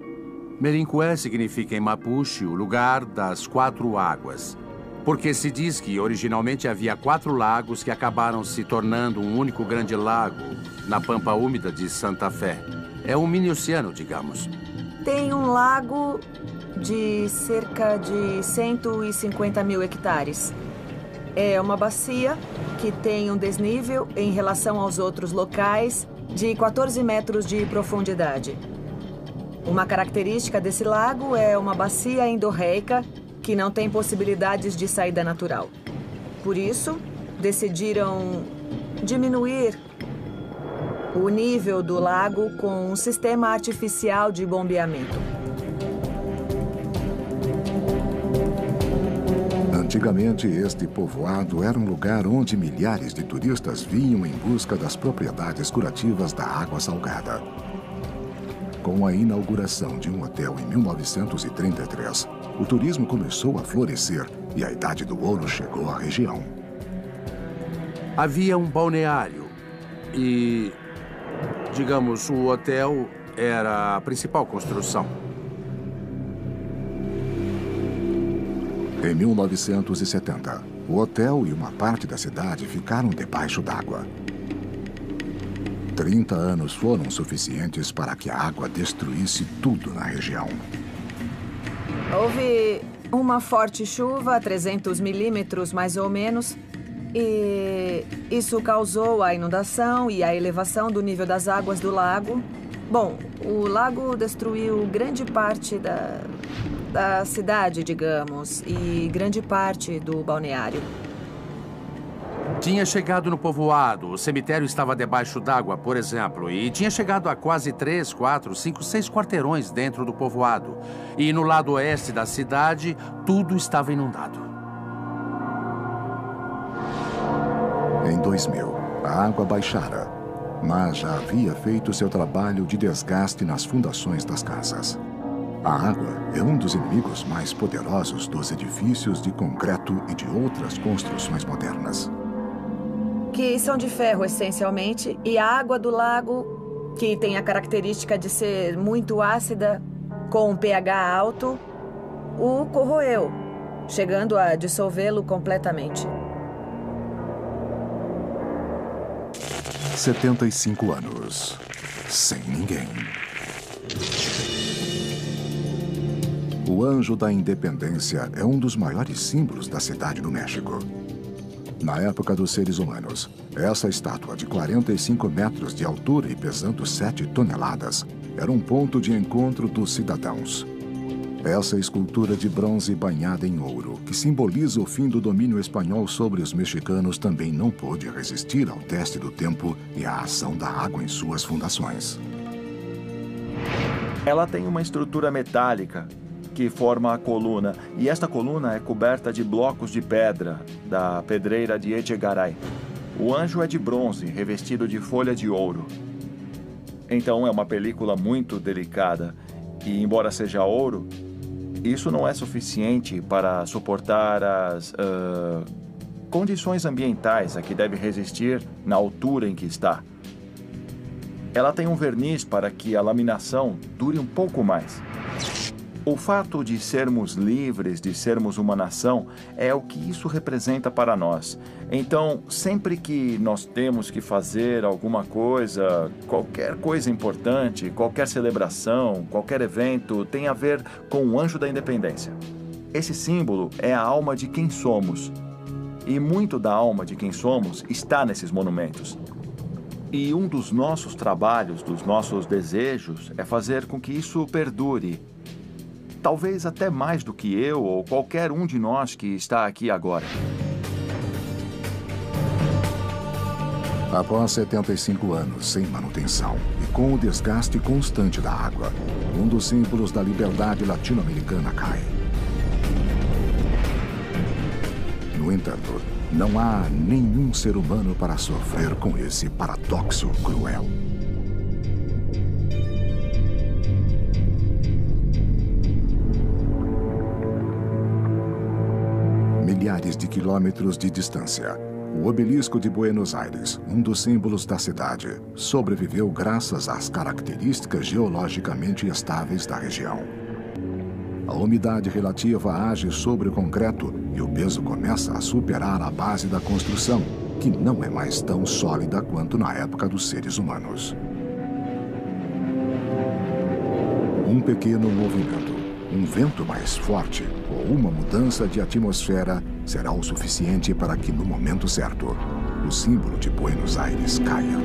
Melincué significa em Mapuche o lugar das 4 águas, porque se diz que originalmente havia 4 lagos que acabaram se tornando um único grande lago na pampa úmida de Santa Fé. É um mini-oceano, digamos. Tem um lago de cerca de 150 mil hectares. É uma bacia que tem um desnível em relação aos outros locais de 14 metros de profundidade. Uma característica desse lago é uma bacia endorreica que não tem possibilidades de saída natural. Por isso, decidiram diminuir o nível do lago com um sistema artificial de bombeamento. Antigamente, este povoado era um lugar onde milhares de turistas vinham em busca das propriedades curativas da água salgada. Com a inauguração de um hotel em 1933, o turismo começou a florescer e a Idade do Ouro chegou à região. Havia um balneário e, digamos, o hotel era a principal construção. Em 1970, o hotel e uma parte da cidade ficaram debaixo d'água. 30 anos foram suficientes para que a água destruísse tudo na região. Houve uma forte chuva, 300 milímetros mais ou menos, e isso causou a inundação e a elevação do nível das águas do lago. Bom, o lago destruiu grande parte da cidade, digamos, e grande parte do balneário. Tinha chegado no povoado, o cemitério estava debaixo d'água, por exemplo, e tinha chegado a quase 3, 4, 5, 6 quarteirões dentro do povoado. E no lado oeste da cidade, tudo estava inundado. Em 2000, a água baixara, mas já havia feito seu trabalho de desgaste nas fundações das casas. A água é um dos inimigos mais poderosos dos edifícios de concreto e de outras construções modernas. Que são de ferro, essencialmente, e a água do lago, que tem a característica de ser muito ácida, com um pH alto, o corroeu, chegando a dissolvê-lo completamente. 75 anos, sem ninguém. O Anjo da Independência é um dos maiores símbolos da cidade do México. Na época dos seres humanos, essa estátua de 45 metros de altura e pesando 7 toneladas era um ponto de encontro dos cidadãos. Essa escultura de bronze banhada em ouro, que simboliza o fim do domínio espanhol sobre os mexicanos, também não pôde resistir ao teste do tempo e à ação da água em suas fundações. Ela tem uma estrutura metálica que forma a coluna, e esta coluna é coberta de blocos de pedra da pedreira de Echegaray. O anjo é de bronze, revestido de folha de ouro. Então é uma película muito delicada, e embora seja ouro, isso não é suficiente para suportar as condições ambientais a que deve resistir na altura em que está. Ela tem um verniz para que a laminação dure um pouco mais. O fato de sermos livres, de sermos uma nação, é o que isso representa para nós. Então, sempre que nós temos que fazer alguma coisa, qualquer coisa importante, qualquer celebração, qualquer evento, tem a ver com o Anjo da Independência. Esse símbolo é a alma de quem somos. E muito da alma de quem somos está nesses monumentos. E um dos nossos trabalhos, dos nossos desejos, é fazer com que isso perdure. Talvez até mais do que eu ou qualquer um de nós que está aqui agora. Após 75 anos sem manutenção e com o desgaste constante da água, um dos símbolos da liberdade latino-americana cai. No entanto, não há nenhum ser humano para sofrer com esse paradoxo cruel. Milhares de quilômetros de distância, o obelisco de Buenos Aires, um dos símbolos da cidade, sobreviveu graças às características geologicamente estáveis da região. A umidade relativa age sobre o concreto e o peso começa a superar a base da construção, que não é mais tão sólida quanto na época dos seres humanos. Um pequeno movimento, um vento mais forte ou uma mudança de atmosfera será o suficiente para que, no momento certo, o símbolo de Buenos Aires caia.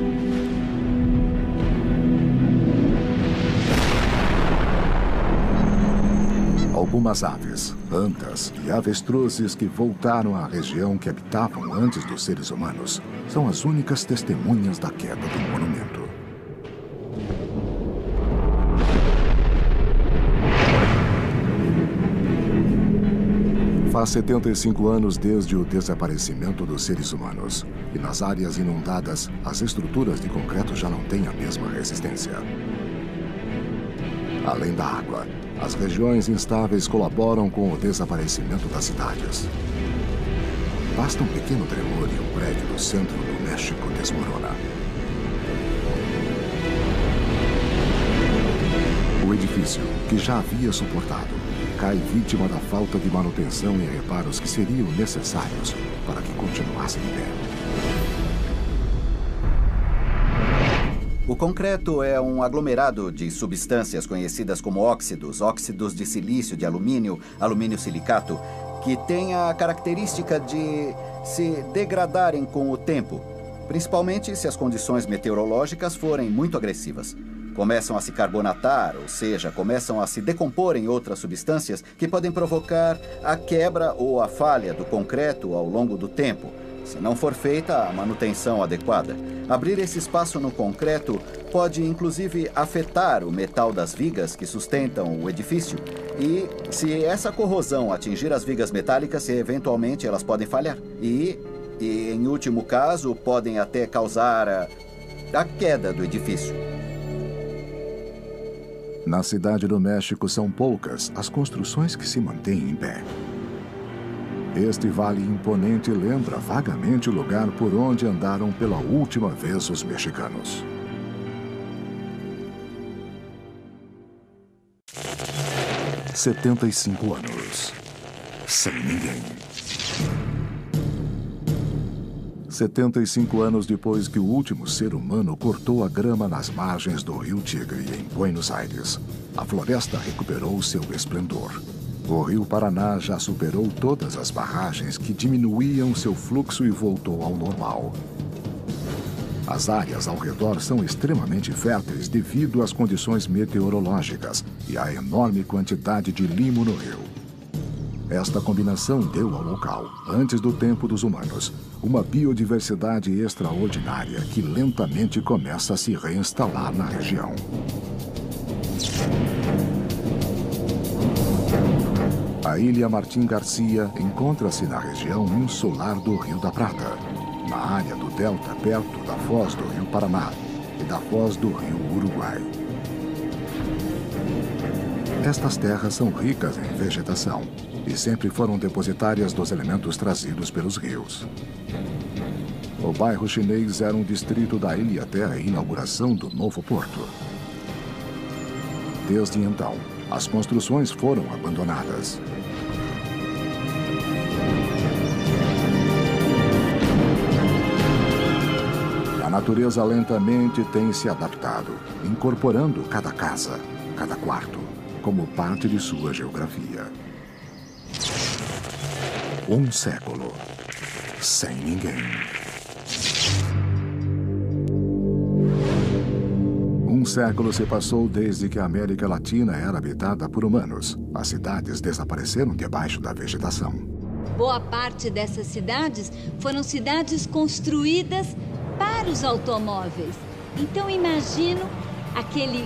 Algumas aves, antas e avestruzes que voltaram à região que habitavam antes dos seres humanos são as únicas testemunhas da queda do monumento. Faz 75 anos desde o desaparecimento dos seres humanos, e nas áreas inundadas, as estruturas de concreto já não têm a mesma resistência. Além da água, as regiões instáveis colaboram com o desaparecimento das cidades. Basta um pequeno tremor e o prédio do centro do México desmorona. O edifício, que já havia suportado, cai vítima da falta de manutenção e reparos que seriam necessários para que continuasse de pé. O concreto é um aglomerado de substâncias conhecidas como óxidos, óxidos de silício, de alumínio, alumínio silicato, que têm a característica de se degradarem com o tempo, principalmente se as condições meteorológicas forem muito agressivas. Começam a se carbonatar, ou seja, começam a se decompor em outras substâncias que podem provocar a quebra ou a falha do concreto ao longo do tempo, se não for feita a manutenção adequada. Abrir esse espaço no concreto pode, inclusive, afetar o metal das vigas que sustentam o edifício. E, se essa corrosão atingir as vigas metálicas, eventualmente elas podem falhar. E em último caso, podem até causar a queda do edifício. Na cidade do México são poucas as construções que se mantêm em pé. Este vale imponente lembra vagamente o lugar por onde andaram pela última vez os mexicanos. – 75 anos. Sem ninguém. 75 anos depois que o último ser humano cortou a grama nas margens do Rio Tigre, em Buenos Aires, a floresta recuperou seu esplendor. O Rio Paraná já superou todas as barragens que diminuíam seu fluxo e voltou ao normal. As áreas ao redor são extremamente férteis devido às condições meteorológicas e à enorme quantidade de limo no rio. Esta combinação deu ao local, antes do tempo dos humanos, uma biodiversidade extraordinária que lentamente começa a se reinstalar na região. A Ilha Martim Garcia encontra-se na região insular do Rio da Prata, na área do delta perto da foz do Rio Paraná e da foz do Rio Uruguai. Estas terras são ricas em vegetação e sempre foram depositárias dos elementos trazidos pelos rios. O bairro chinês era um distrito da ilha até a inauguração do novo porto. Desde então, as construções foram abandonadas. A natureza lentamente tem se adaptado, incorporando cada casa, cada quarto, como parte de sua geografia. Um século sem ninguém. Um século se passou desde que a América Latina era habitada por humanos. As cidades desapareceram debaixo da vegetação. Boa parte dessas cidades foram cidades construídas para os automóveis. Então imagino aquele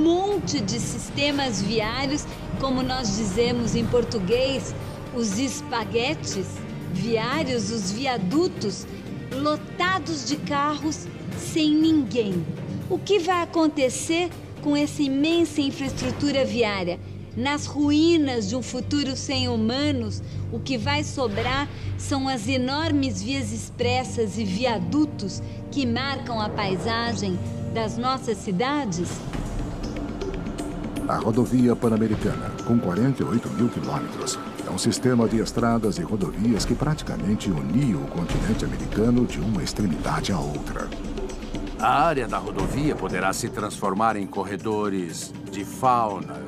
monte de sistemas viários, como nós dizemos em português, os espaguetes viários, os viadutos, lotados de carros sem ninguém. O que vai acontecer com essa imensa infraestrutura viária? Nas ruínas de um futuro sem humanos, o que vai sobrar são as enormes vias expressas e viadutos que marcam a paisagem das nossas cidades? A rodovia Pan-Americana, com 48 mil quilômetros, é um sistema de estradas e rodovias que praticamente unia o continente americano de uma extremidade à outra. A área da rodovia poderá se transformar em corredores de fauna,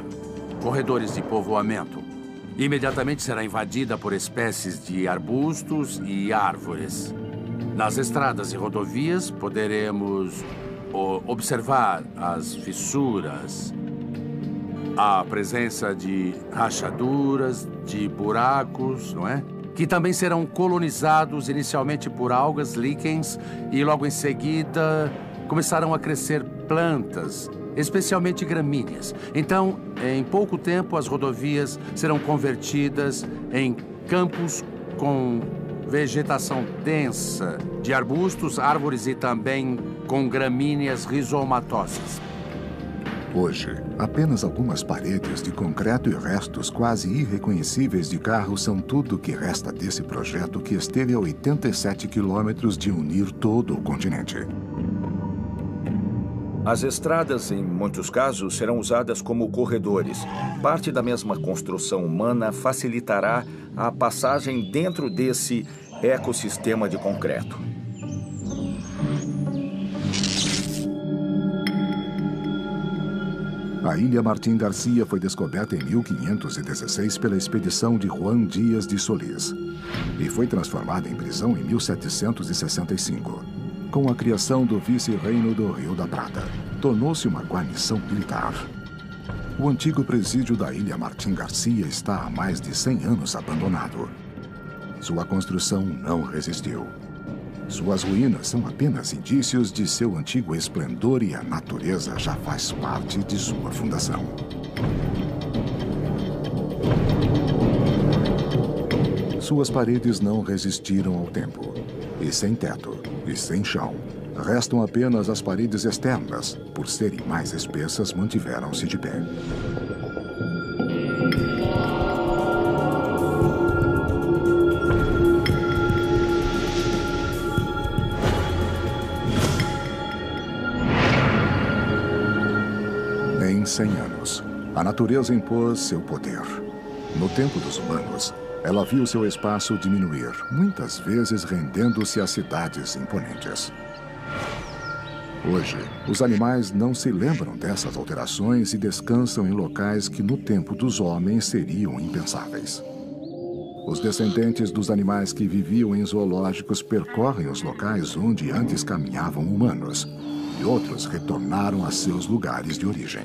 corredores de povoamento. Imediatamente será invadida por espécies de arbustos e árvores. Nas estradas e rodovias poderemos observar as fissuras, a presença de rachaduras, de buracos, não é? Que também serão colonizados inicialmente por algas, líquens, e logo em seguida começarão a crescer plantas, especialmente gramíneas. Então, em pouco tempo, as rodovias serão convertidas em campos com vegetação densa de arbustos, árvores e também com gramíneas rizomatosas. Hoje, apenas algumas paredes de concreto e restos quase irreconhecíveis de carros são tudo que resta desse projeto que esteve a 87 quilômetros de unir todo o continente. As estradas, em muitos casos, serão usadas como corredores. Parte da mesma construção humana facilitará a passagem dentro desse ecossistema de concreto. A Ilha Martín Garcia foi descoberta em 1516 pela expedição de Juan Díaz de Solís e foi transformada em prisão em 1765. Com a criação do vice-reino do Rio da Prata, tornou-se uma guarnição militar. O antigo presídio da Ilha Martín Garcia está há mais de 100 anos abandonado. Sua construção não resistiu. Suas ruínas são apenas indícios de seu antigo esplendor e a natureza já faz parte de sua fundação. Suas paredes não resistiram ao tempo. E sem teto, e sem chão, restam apenas as paredes externas, por serem mais espessas, mantiveram-se de pé. Em 100 anos, a natureza impôs seu poder. No tempo dos humanos, ela viu seu espaço diminuir, muitas vezes rendendo-se a cidades imponentes. Hoje, os animais não se lembram dessas alterações e descansam em locais que no tempo dos homens seriam impensáveis. Os descendentes dos animais que viviam em zoológicos percorrem os locais onde antes caminhavam humanos, e outros retornaram a seus lugares de origem.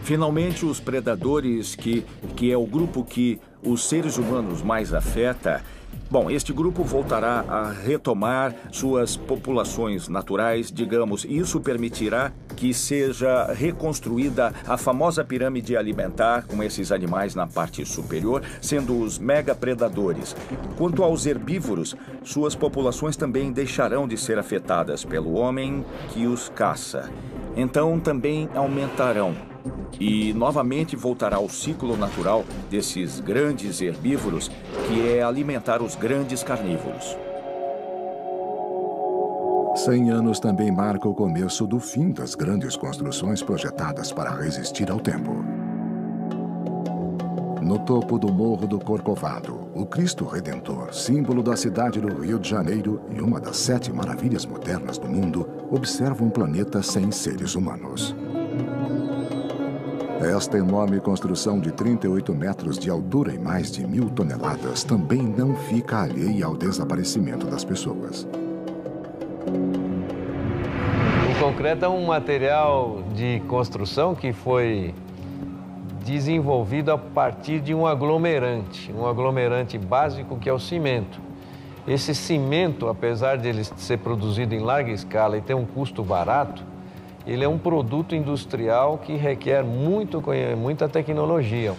Finalmente, os predadores, que é o grupo que os seres humanos mais afeta, bom, este grupo voltará a retomar suas populações naturais, digamos, e isso permitirá que seja reconstruída a famosa pirâmide alimentar com esses animais na parte superior, sendo os megapredadores. Quanto aos herbívoros, suas populações também deixarão de ser afetadas pelo homem que os caça. Então também aumentarão. E novamente voltará ao ciclo natural desses grandes herbívoros, que é alimentar os grandes carnívoros. 100 anos também marca o começo do fim das grandes construções projetadas para resistir ao tempo. No topo do Morro do Corcovado, o Cristo Redentor, símbolo da cidade do Rio de Janeiro e uma das 7 maravilhas modernas do mundo, observa um planeta sem seres humanos. Esta enorme construção de 38 metros de altura e mais de 1.000 toneladas também não fica alheia ao desaparecimento das pessoas. O concreto é um material de construção que foi desenvolvido a partir de um aglomerante básico que é o cimento. Esse cimento, apesar de ele ser produzido em larga escala e ter um custo barato, ele é um produto industrial que requer muita tecnologia.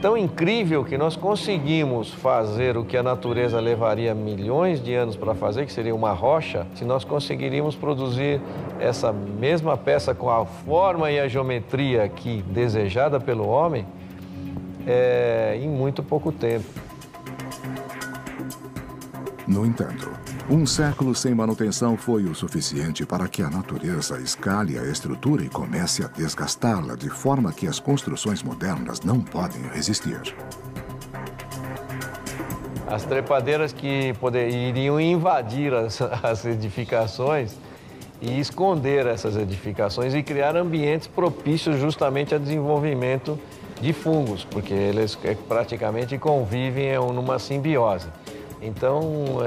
Tão incrível que nós conseguimos fazer o que a natureza levaria milhões de anos para fazer, que seria uma rocha, se nós conseguiríamos produzir essa mesma peça com a forma e a geometria aqui desejada pelo homem em muito pouco tempo. No entanto, um século sem manutenção foi o suficiente para que a natureza escale a estrutura e comece a desgastá-la de forma que as construções modernas não podem resistir. As trepadeiras que iriam invadir as edificações e esconder essas edificações e criar ambientes propícios justamente ao desenvolvimento de fungos, porque eles praticamente convivem numa simbiose. Então,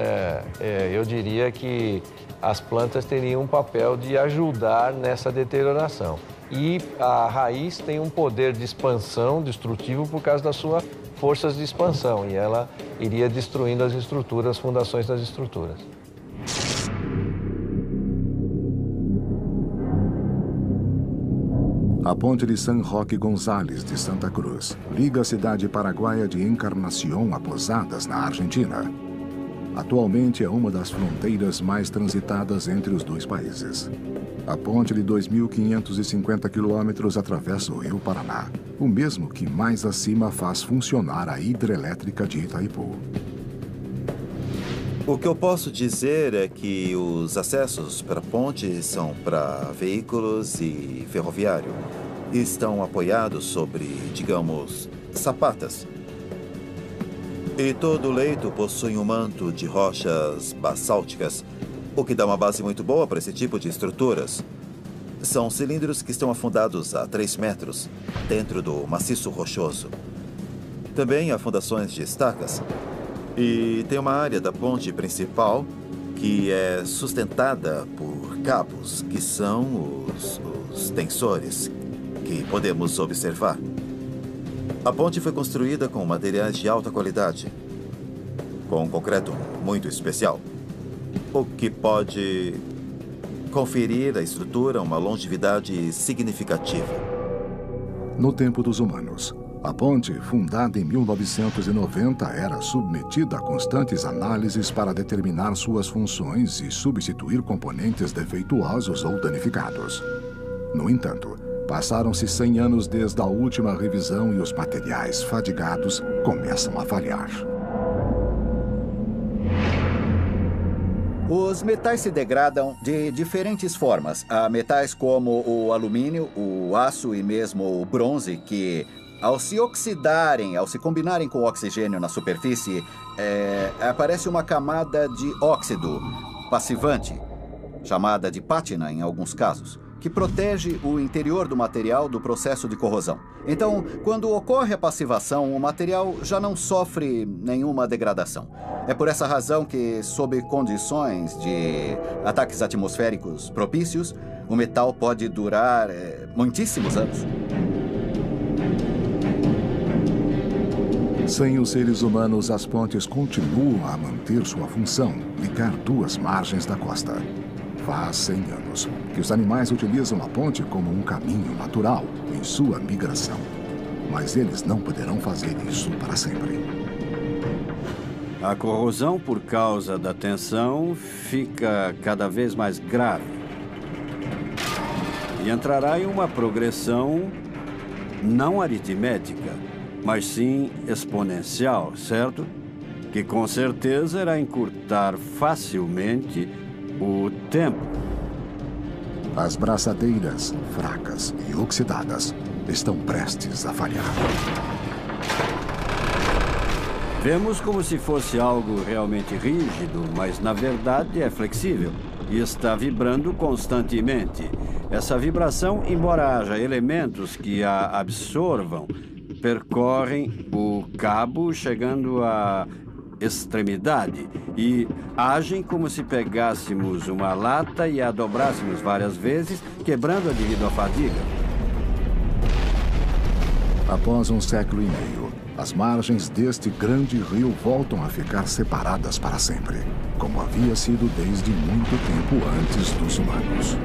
eu diria que as plantas teriam um papel de ajudar nessa deterioração. E a raiz tem um poder de expansão destrutivo por causa das suas forças de expansão, e ela iria destruindo as estruturas, as fundações das estruturas. A ponte de San Roque González de Santa Cruz liga a cidade paraguaia de Encarnación a Posadas, na Argentina. Atualmente é uma das fronteiras mais transitadas entre os dois países. A ponte de 2.550 quilômetros atravessa o Rio Paraná, o mesmo que mais acima faz funcionar a hidrelétrica de Itaipu. O que eu posso dizer é que os acessos para a ponte são para veículos e ferroviário. E estão apoiados sobre, digamos, sapatas. E todo o leito possui um manto de rochas basálticas, o que dá uma base muito boa para esse tipo de estruturas. São cilindros que estão afundados a 3 metros, dentro do maciço rochoso. Também há fundações de estacas. E tem uma área da ponte principal que é sustentada por cabos, que são os tensores que podemos observar. A ponte foi construída com materiais de alta qualidade, com um concreto muito especial, o que pode conferir à estrutura uma longevidade significativa. No tempo dos humanos, a ponte, fundada em 1990, era submetida a constantes análises para determinar suas funções e substituir componentes defeituosos ou danificados. No entanto, passaram-se 100 anos desde a última revisão e os materiais fadigados começam a falhar. Os metais se degradam de diferentes formas. Há metais como o alumínio, o aço e mesmo o bronze que, ao se oxidarem, ao se combinarem com o oxigênio na superfície, aparece uma camada de óxido passivante, chamada de pátina em alguns casos, que protege o interior do material do processo de corrosão. Então, quando ocorre a passivação, o material já não sofre nenhuma degradação. É por essa razão que, sob condições de ataques atmosféricos propícios, o metal pode durar muitíssimos anos. Sem os seres humanos, as pontes continuam a manter sua função, ligar duas margens da costa. Faz 100 anos que os animais utilizam a ponte como um caminho natural em sua migração. Mas eles não poderão fazer isso para sempre. A corrosão por causa da tensão fica cada vez mais grave. E entrará em uma progressão não aritmética, mas sim exponencial, certo? Que com certeza irá encurtar facilmente o tempo. As braçadeiras, fracas e oxidadas, estão prestes a falhar. Vemos como se fosse algo realmente rígido, mas na verdade é flexível e está vibrando constantemente. Essa vibração, embora haja elementos que a absorvam, percorrem o cabo chegando à extremidade e agem como se pegássemos uma lata e a dobrássemos várias vezes, quebrando-a devido à fadiga. Após um século e meio, as margens deste grande rio voltam a ficar separadas para sempre, como havia sido desde muito tempo antes dos humanos.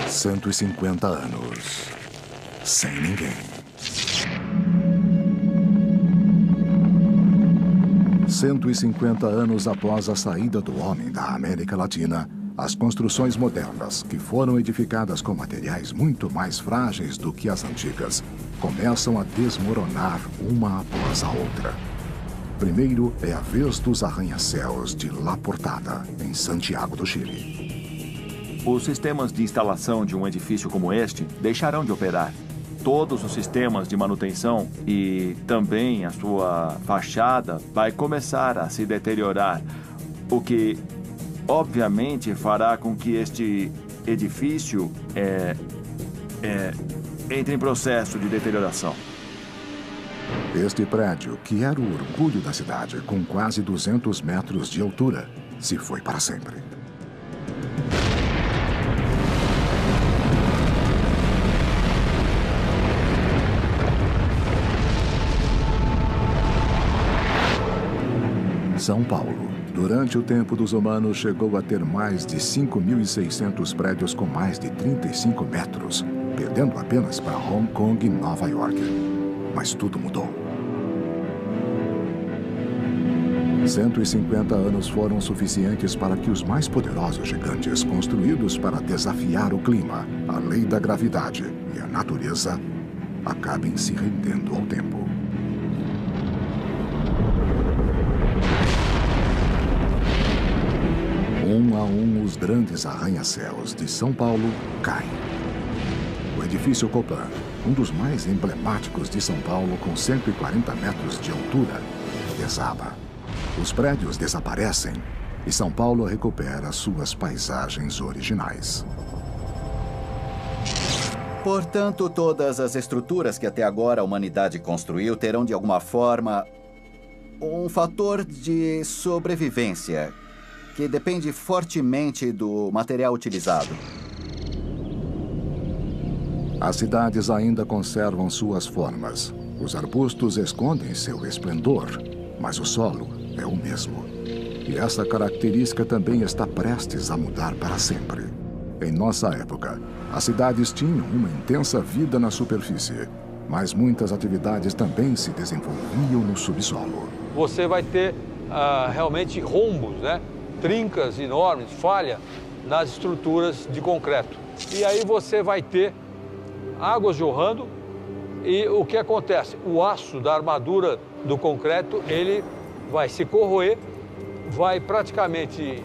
150 anos. Sem ninguém. 150 anos após a saída do homem da América Latina, as construções modernas, que foram edificadas com materiais muito mais frágeis do que as antigas, começam a desmoronar uma após a outra. Primeiro é a vez dos arranha-céus de La Portada, em Santiago do Chile. Os sistemas de instalação de um edifício como este deixarão de operar. Todos os sistemas de manutenção e também a sua fachada vai começar a se deteriorar, o que obviamente fará com que este edifício entre em processo de deterioração. Este prédio, que era o orgulho da cidade, com quase 200 metros de altura, se foi para sempre. São Paulo, durante o tempo dos humanos, chegou a ter mais de 5.600 prédios com mais de 35 metros, perdendo apenas para Hong Kong e Nova York. Mas tudo mudou. 150 anos foram suficientes para que os mais poderosos gigantes construídos para desafiar o clima, a lei da gravidade e a natureza acabem se rendendo ao tempo. Um a um, os grandes arranha-céus de São Paulo caem. O edifício Copan, um dos mais emblemáticos de São Paulo, com 140 metros de altura, desaba. Os prédios desaparecem e São Paulo recupera suas paisagens originais. Portanto, todas as estruturas que até agora a humanidade construiu terão, de alguma forma, um fator de sobrevivência que depende fortemente do material utilizado. As cidades ainda conservam suas formas. Os arbustos escondem seu esplendor, mas o solo é o mesmo. E essa característica também está prestes a mudar para sempre. Em nossa época, as cidades tinham uma intensa vida na superfície, mas muitas atividades também se desenvolviam no subsolo. Você vai ter realmente rombos, né? Trincas enormes, falha nas estruturas de concreto. E aí você vai ter águas jorrando e o que acontece? O aço da armadura do concreto, ele vai se corroer, vai praticamente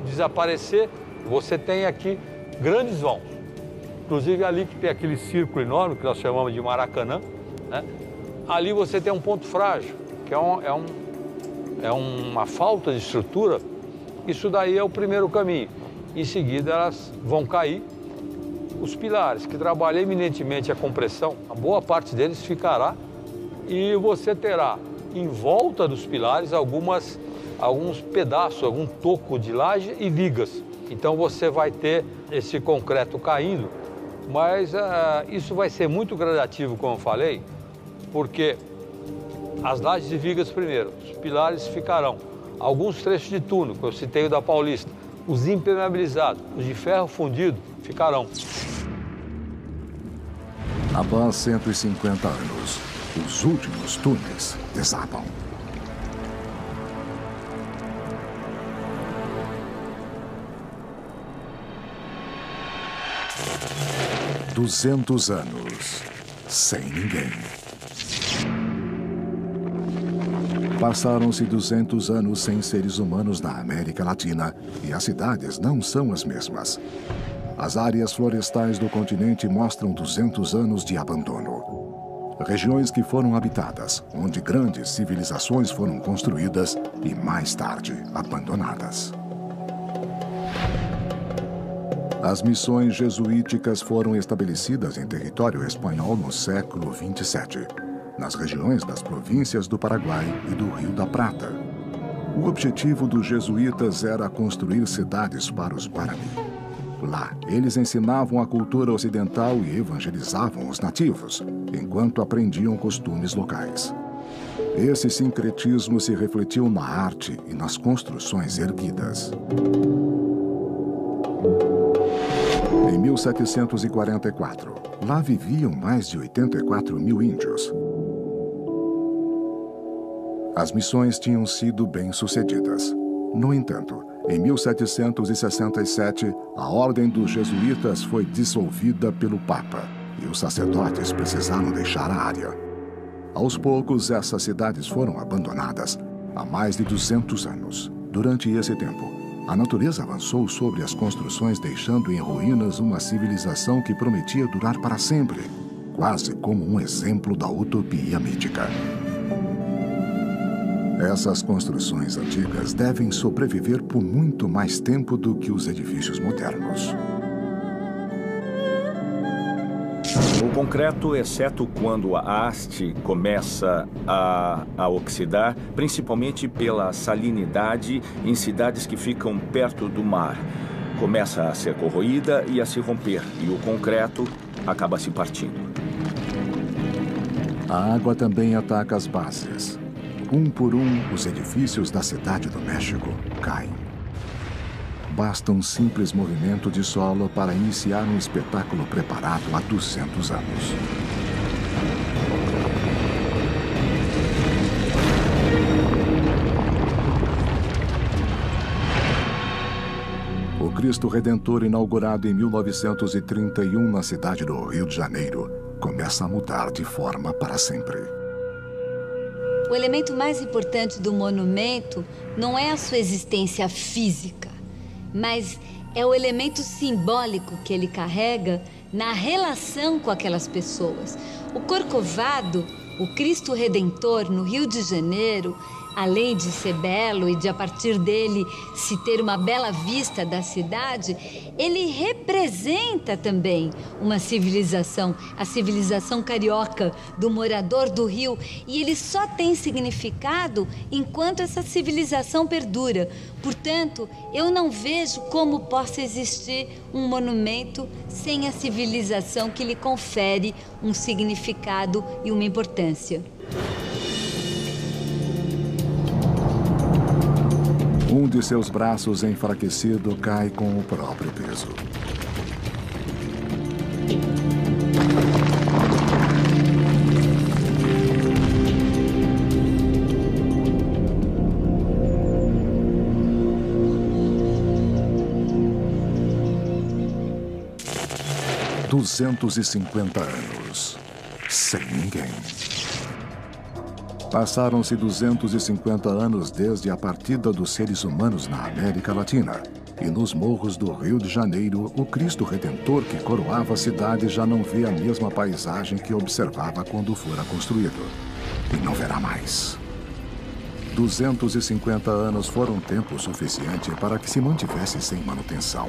desaparecer. Você tem aqui grandes vãos. Inclusive ali que tem aquele círculo enorme que nós chamamos de Maracanã, né? Ali você tem um ponto frágil, que é uma falta de estrutura. Isso daí é o primeiro caminho. Em seguida, elas vão cair. Os pilares, que trabalham eminentemente a compressão, a boa parte deles ficará. E você terá, em volta dos pilares, alguns pedaços, algum toco de laje e vigas. Então, você vai ter esse concreto caindo. Mas isso vai ser muito gradativo, como eu falei, porque as lajes e vigas primeiro, os pilares ficarão. Alguns trechos de túnel, que eu citei o da Paulista, os impermeabilizados, os de ferro fundido, ficarão. Após 150 anos, os últimos túneis desabam. « 200 anos sem ninguém. Passaram-se 200 anos sem seres humanos na América Latina e as cidades não são as mesmas. As áreas florestais do continente mostram 200 anos de abandono. Regiões que foram habitadas, onde grandes civilizações foram construídas e, mais tarde, abandonadas. As missões jesuíticas foram estabelecidas em território espanhol no século 27, nas regiões das províncias do Paraguai e do Rio da Prata. O objetivo dos jesuítas era construir cidades para os Guarani. Lá, eles ensinavam a cultura ocidental e evangelizavam os nativos, enquanto aprendiam costumes locais. Esse sincretismo se refletiu na arte e nas construções erguidas. Em 1744, lá viviam mais de 84 mil índios. As missões tinham sido bem-sucedidas. No entanto, em 1767, a Ordem dos Jesuítas foi dissolvida pelo Papa e os sacerdotes precisaram deixar a área. Aos poucos, essas cidades foram abandonadas há mais de 200 anos. Durante esse tempo, a natureza avançou sobre as construções, deixando em ruínas uma civilização que prometia durar para sempre, quase como um exemplo da utopia mítica. Essas construções antigas devem sobreviver por muito mais tempo do que os edifícios modernos. O concreto, exceto quando a haste começa a oxidar, principalmente pela salinidade em cidades que ficam perto do mar, começa a ser corroída e a se romper, e o concreto acaba se partindo. A água também ataca as bases. Um por um, os edifícios da cidade do México caem. Basta um simples movimento de solo para iniciar um espetáculo preparado há 200 anos. O Cristo Redentor, inaugurado em 1931 na cidade do Rio de Janeiro, começa a mudar de forma para sempre. O elemento mais importante do monumento não é a sua existência física, mas é o elemento simbólico que ele carrega na relação com aquelas pessoas. O Corcovado, o Cristo Redentor no Rio de Janeiro, além de ser belo e de a partir dele se ter uma bela vista da cidade, ele representa também uma civilização, a civilização carioca do morador do Rio, e ele só tem significado enquanto essa civilização perdura. Portanto, eu não vejo como possa existir um monumento sem a civilização que lhe confere um significado e uma importância. Um de seus braços enfraquecido cai com o próprio peso. "250 anos sem ninguém." Passaram-se 250 anos desde a partida dos seres humanos na América Latina. E nos morros do Rio de Janeiro, o Cristo Redentor que coroava a cidade já não vê a mesma paisagem que observava quando fora construído. E não verá mais. 250 anos foram tempo suficiente para que se mantivesse sem manutenção.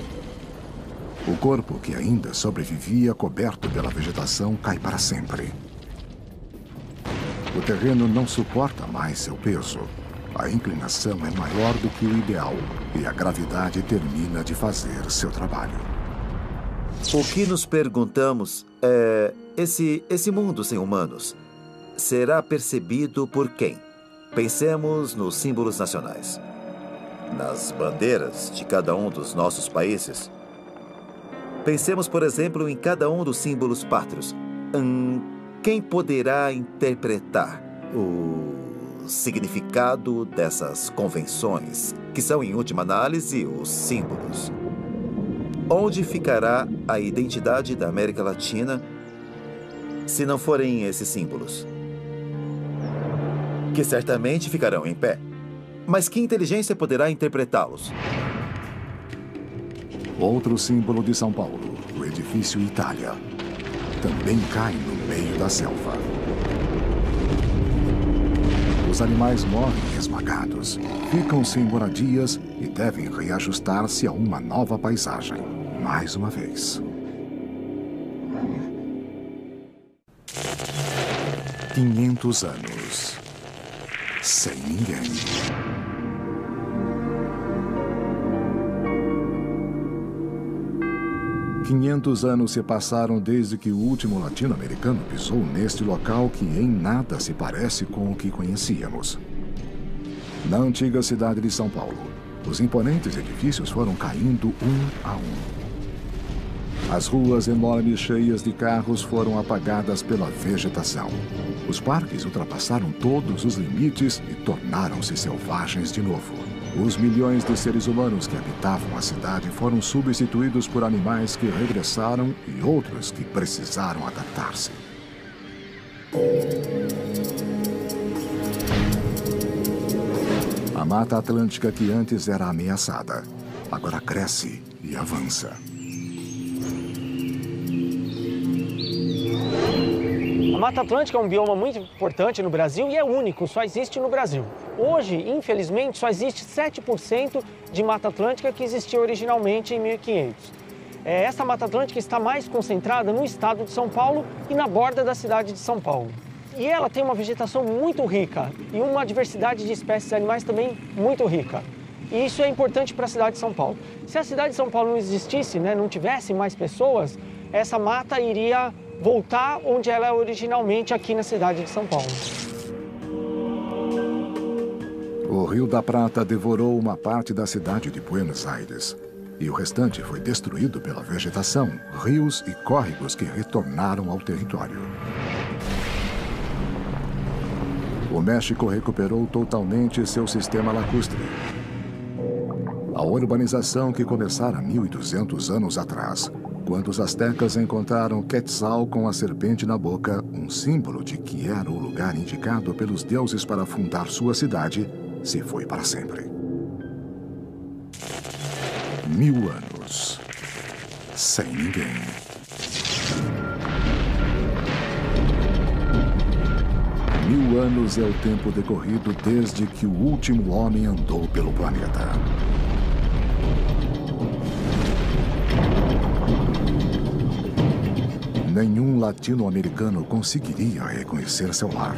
O corpo que ainda sobrevivia, coberto pela vegetação, cai para sempre. O terreno não suporta mais seu peso. A inclinação é maior do que o ideal e a gravidade termina de fazer seu trabalho. O que nos perguntamos é: esse mundo sem humanos será percebido por quem? Pensemos nos símbolos nacionais, nas bandeiras de cada um dos nossos países. Pensemos, por exemplo, em cada um dos símbolos pátrios. Quem poderá interpretar o significado dessas convenções, que são, em última análise, os símbolos? Onde ficará a identidade da América Latina se não forem esses símbolos? Que certamente ficarão em pé. Mas que inteligência poderá interpretá-los? Outro símbolo de São Paulo, o edifício Itália, também cai no meio da selva. Os animais morrem esmagados, ficam sem moradias e devem reajustar-se a uma nova paisagem, mais uma vez. 500 anos. Sem ninguém. Quinhentos anos se passaram desde que o último latino-americano pisou neste local que em nada se parece com o que conhecíamos. Na antiga cidade de São Paulo, os imponentes edifícios foram caindo um a um. As ruas enormes cheias de carros foram apagadas pela vegetação. Os parques ultrapassaram todos os limites e tornaram-se selvagens de novo. Os milhões de seres humanos que habitavam a cidade foram substituídos por animais que regressaram e outros que precisaram adaptar-se. A Mata Atlântica, que antes era ameaçada, agora cresce e avança. A Mata Atlântica é um bioma muito importante no Brasil e é único, só existe no Brasil. Hoje, infelizmente, só existe 7% de Mata Atlântica que existia originalmente em 1500. Essa Mata Atlântica está mais concentrada no estado de São Paulo e na borda da cidade de São Paulo. E ela tem uma vegetação muito rica e uma diversidade de espécies animais também muito rica. E isso é importante para a cidade de São Paulo. Se a cidade de São Paulo não existisse, não tivesse mais pessoas, essa mata iria voltar onde ela é originalmente, aqui na cidade de São Paulo. O Rio da Prata devorou uma parte da cidade de Buenos Aires e o restante foi destruído pela vegetação, rios e córregos que retornaram ao território. O México recuperou totalmente seu sistema lacustre. A urbanização que começara 1.200 anos atrás, quando os astecas encontraram Quetzal com a serpente na boca, um símbolo de que era o lugar indicado pelos deuses para fundar sua cidade, se foi para sempre. 1000 anos. Sem ninguém. Mil anos é o tempo decorrido desde que o último homem andou pelo planeta. Nenhum latino-americano conseguiria reconhecer seu lar.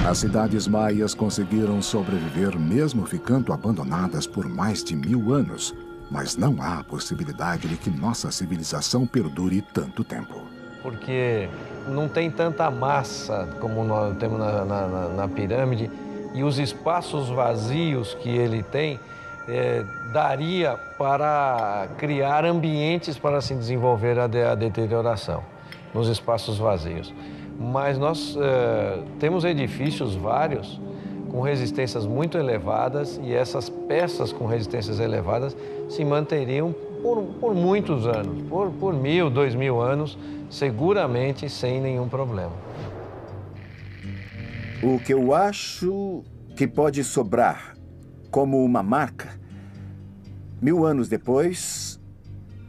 As cidades maias conseguiram sobreviver mesmo ficando abandonadas por mais de 1000 anos, mas não há a possibilidade de que nossa civilização perdure tanto tempo. Porque não tem tanta massa como nós temos na pirâmide e os espaços vazios que ele tem daria para criar ambientes para se desenvolver a deterioração nos espaços vazios. Mas nós temos edifícios vários com resistências muito elevadas e essas peças com resistências elevadas se manteriam por muitos anos, por 1000, 2000 anos, seguramente sem nenhum problema. O que eu acho que pode sobrar como uma marca, 1000 anos depois,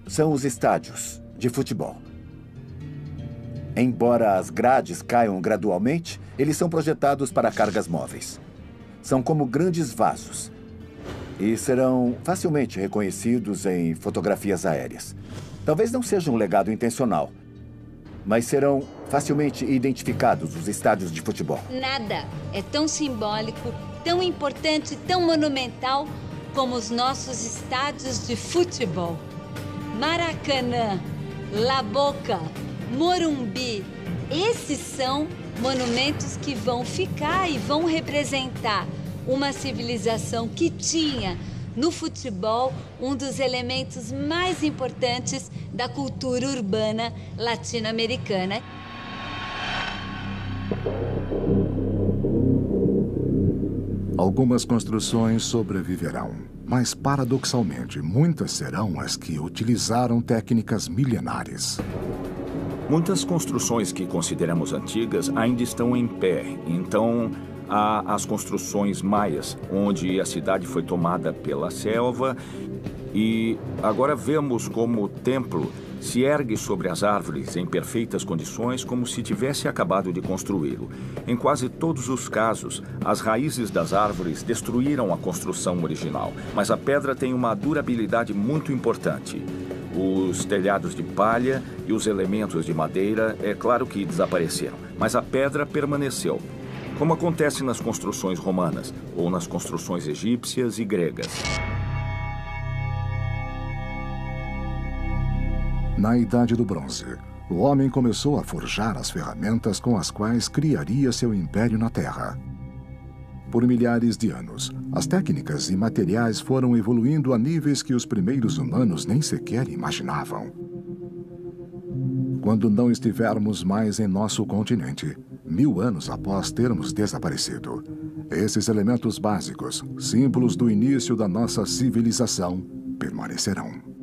são os estádios de futebol. Embora as grades caiam gradualmente, eles são projetados para cargas móveis. São como grandes vasos e serão facilmente reconhecidos em fotografias aéreas. Talvez não seja um legado intencional, mas serão facilmente identificados os estádios de futebol. Nada é tão simbólico, tão importante, tão monumental como os nossos estádios de futebol. Maracanã, La Boca, Morumbi, esses são monumentos que vão ficar e vão representar uma civilização que tinha no futebol um dos elementos mais importantes da cultura urbana latino-americana. Algumas construções sobreviverão, mas paradoxalmente, muitas serão as que utilizaram técnicas milenares. Muitas construções que consideramos antigas ainda estão em pé, então há as construções maias, onde a cidade foi tomada pela selva E agora vemos como o templo se ergue sobre as árvores em perfeitas condições, como se tivesse acabado de construí-lo. Em quase todos os casos, as raízes das árvores destruíram a construção original, mas a pedra tem uma durabilidade muito importante. Os telhados de palha e os elementos de madeira, é claro que desapareceram, mas a pedra permaneceu, como acontece nas construções romanas ou nas construções egípcias e gregas. Na Idade do Bronze, o homem começou a forjar as ferramentas com as quais criaria seu império na Terra. Por milhares de anos, as técnicas e materiais foram evoluindo a níveis que os primeiros humanos nem sequer imaginavam. Quando não estivermos mais em nosso continente, 1000 anos após termos desaparecido, esses elementos básicos, símbolos do início da nossa civilização, permanecerão.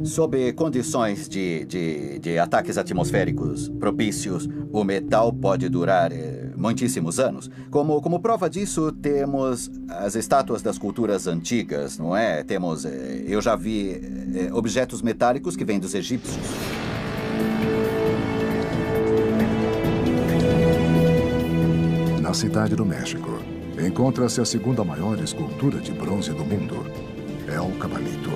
Sob condições de ataques atmosféricos propícios, o metal pode durar muitíssimos anos. Como prova disso, temos as estátuas das culturas antigas, não é? Temos, eu já vi objetos metálicos que vêm dos egípcios. Na Cidade do México, encontra-se a segunda maior escultura de bronze do mundo, El Cabalito.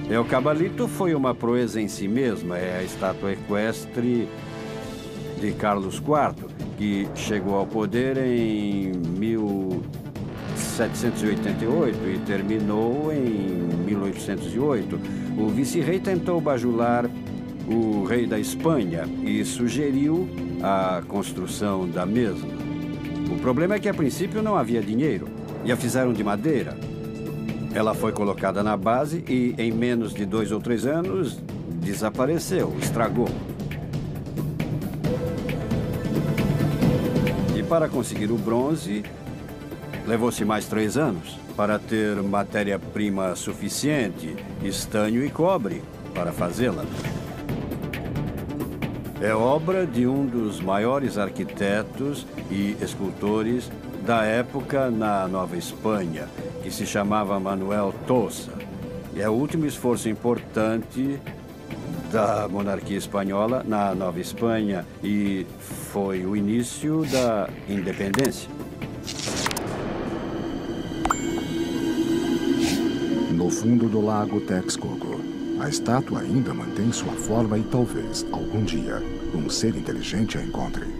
El Cabalito foi uma proeza em si mesma, é a estátua equestre de Carlos IV, que chegou ao poder em 1788 e terminou em 1808. O vice-rei tentou bajular o rei da Espanha e sugeriu a construção da mesma. O problema é que, a princípio, não havia dinheiro e a fizeram de madeira. Ela foi colocada na base e, em menos de 2 ou 3 anos, desapareceu, estragou. E para conseguir o bronze, levou-se mais 3 anos para ter matéria-prima suficiente, estanho e cobre, para fazê-la. É obra de um dos maiores arquitetos e escultores da época na Nova Espanha, que se chamava Manuel Tossa. É o último esforço importante da monarquia espanhola na Nova Espanha e foi o início da independência. No fundo do lago Texcoco, a estátua ainda mantém sua forma e talvez, algum dia, um ser inteligente a encontre.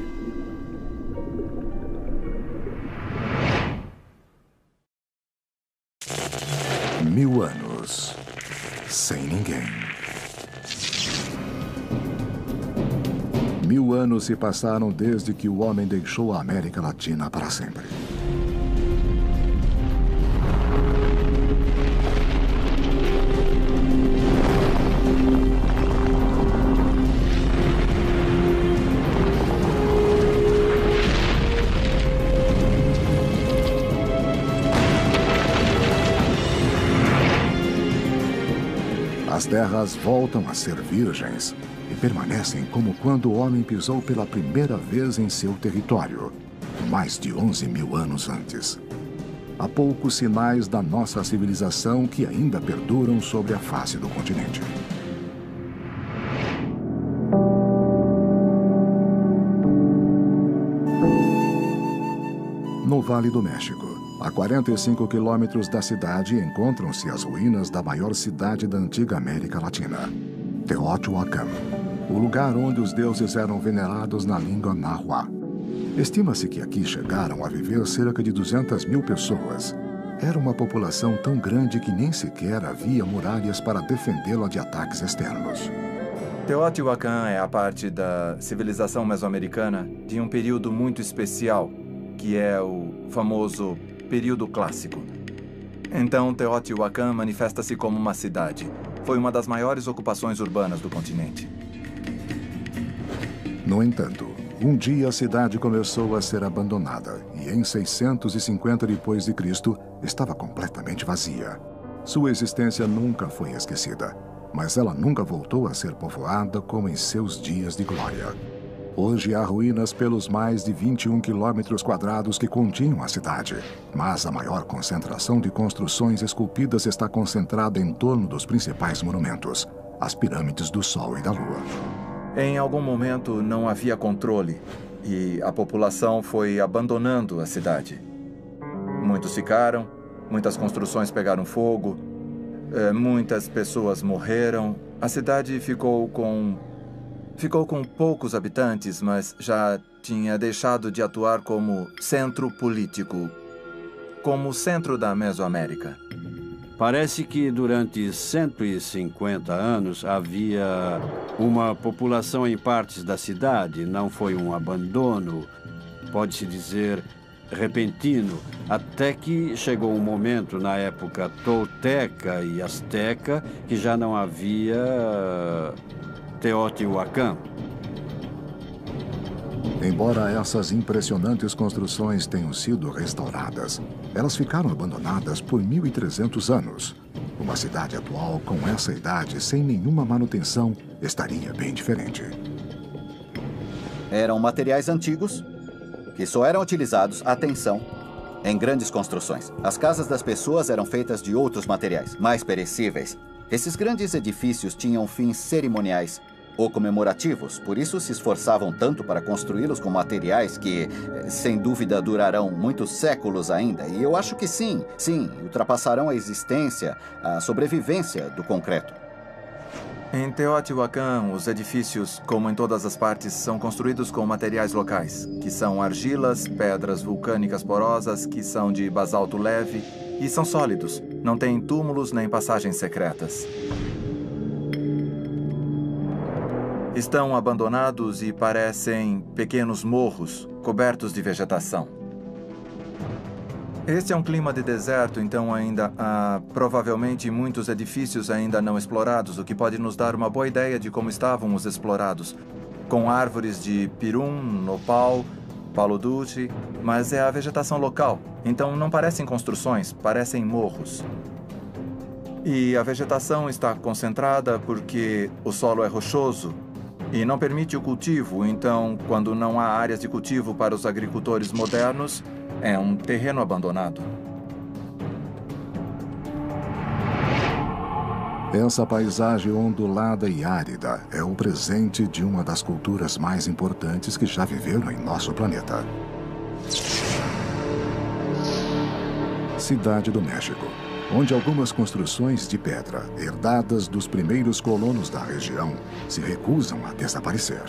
Mil anos sem ninguém. 1000 anos se passaram desde que o homem deixou a América Latina para sempre. As terras voltam a ser virgens e permanecem como quando o homem pisou pela primeira vez em seu território, mais de 11.000 anos antes. Há poucos sinais da nossa civilização que ainda perduram sobre a face do continente. No Vale do México, a 45 quilômetros da cidade, encontram-se as ruínas da maior cidade da antiga América Latina, Teotihuacan, o lugar onde os deuses eram venerados na língua náhua. Estima-se que aqui chegaram a viver cerca de 200.000 pessoas. Era uma população tão grande que nem sequer havia muralhas para defendê-la de ataques externos. Teotihuacan é a parte da civilização mesoamericana de um período muito especial, que é o famoso período clássico. Então, Teotihuacan manifesta-se como uma cidade. Foi uma das maiores ocupações urbanas do continente. No entanto, um dia a cidade começou a ser abandonada e em 650 depois de Cristo estava completamente vazia. Sua existência nunca foi esquecida, mas ela nunca voltou a ser povoada como em seus dias de glória. Hoje há ruínas pelos mais de 21 quilômetros quadrados que continham a cidade. Mas a maior concentração de construções esculpidas está concentrada em torno dos principais monumentos, as pirâmides do Sol e da Lua. Em algum momento não havia controle e a população foi abandonando a cidade. Muitos ficaram, muitas construções pegaram fogo, muitas pessoas morreram. A cidade ficou com poucos habitantes, mas já tinha deixado de atuar como centro político, como centro da Mesoamérica. Parece que durante 150 anos havia uma população em partes da cidade, não foi um abandono, pode-se dizer, repentino, até que chegou um momento na época tolteca e asteca que já não havia Teotihuacan. Embora essas impressionantes construções tenham sido restauradas, elas ficaram abandonadas por 1.300 anos. Uma cidade atual com essa idade, sem nenhuma manutenção, estaria bem diferente. Eram materiais antigos que só eram utilizados, atenção, em grandes construções. As casas das pessoas eram feitas de outros materiais, mais perecíveis. Esses grandes edifícios tinham fins cerimoniais ou comemorativos, por isso se esforçavam tanto para construí-los com materiais que, sem dúvida, durarão muitos séculos ainda. E eu acho que sim, ultrapassarão a existência, a sobrevivência do concreto. Em Teotihuacan, os edifícios, como em todas as partes, são construídos com materiais locais, que são argilas, pedras vulcânicas porosas, que são de basalto leve e são sólidos. Não têm túmulos nem passagens secretas. Estão abandonados e parecem pequenos morros cobertos de vegetação. Este é um clima de deserto, então ainda há provavelmente muitos edifícios ainda não explorados, o que pode nos dar uma boa ideia de como estavam os explorados, com árvores de pirum, nopal, palo dulce, mas é a vegetação local, então não parecem construções, parecem morros. E a vegetação está concentrada porque o solo é rochoso e não permite o cultivo, então, quando não há áreas de cultivo para os agricultores modernos, é um terreno abandonado. Essa paisagem ondulada e árida é o presente de uma das culturas mais importantes que já viveram em nosso planeta. Cidade do México, onde algumas construções de pedra, herdadas dos primeiros colonos da região, se recusam a desaparecer.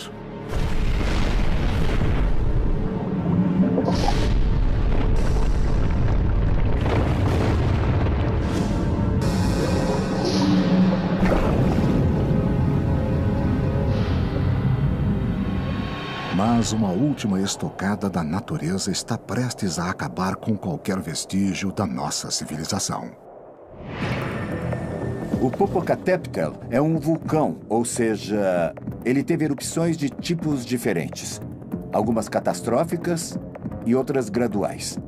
Mas uma última estocada da natureza está prestes a acabar com qualquer vestígio da nossa civilização. O Popocatépetl é um vulcão, ou seja, ele teve erupções de tipos diferentes. Algumas catastróficas e outras graduais.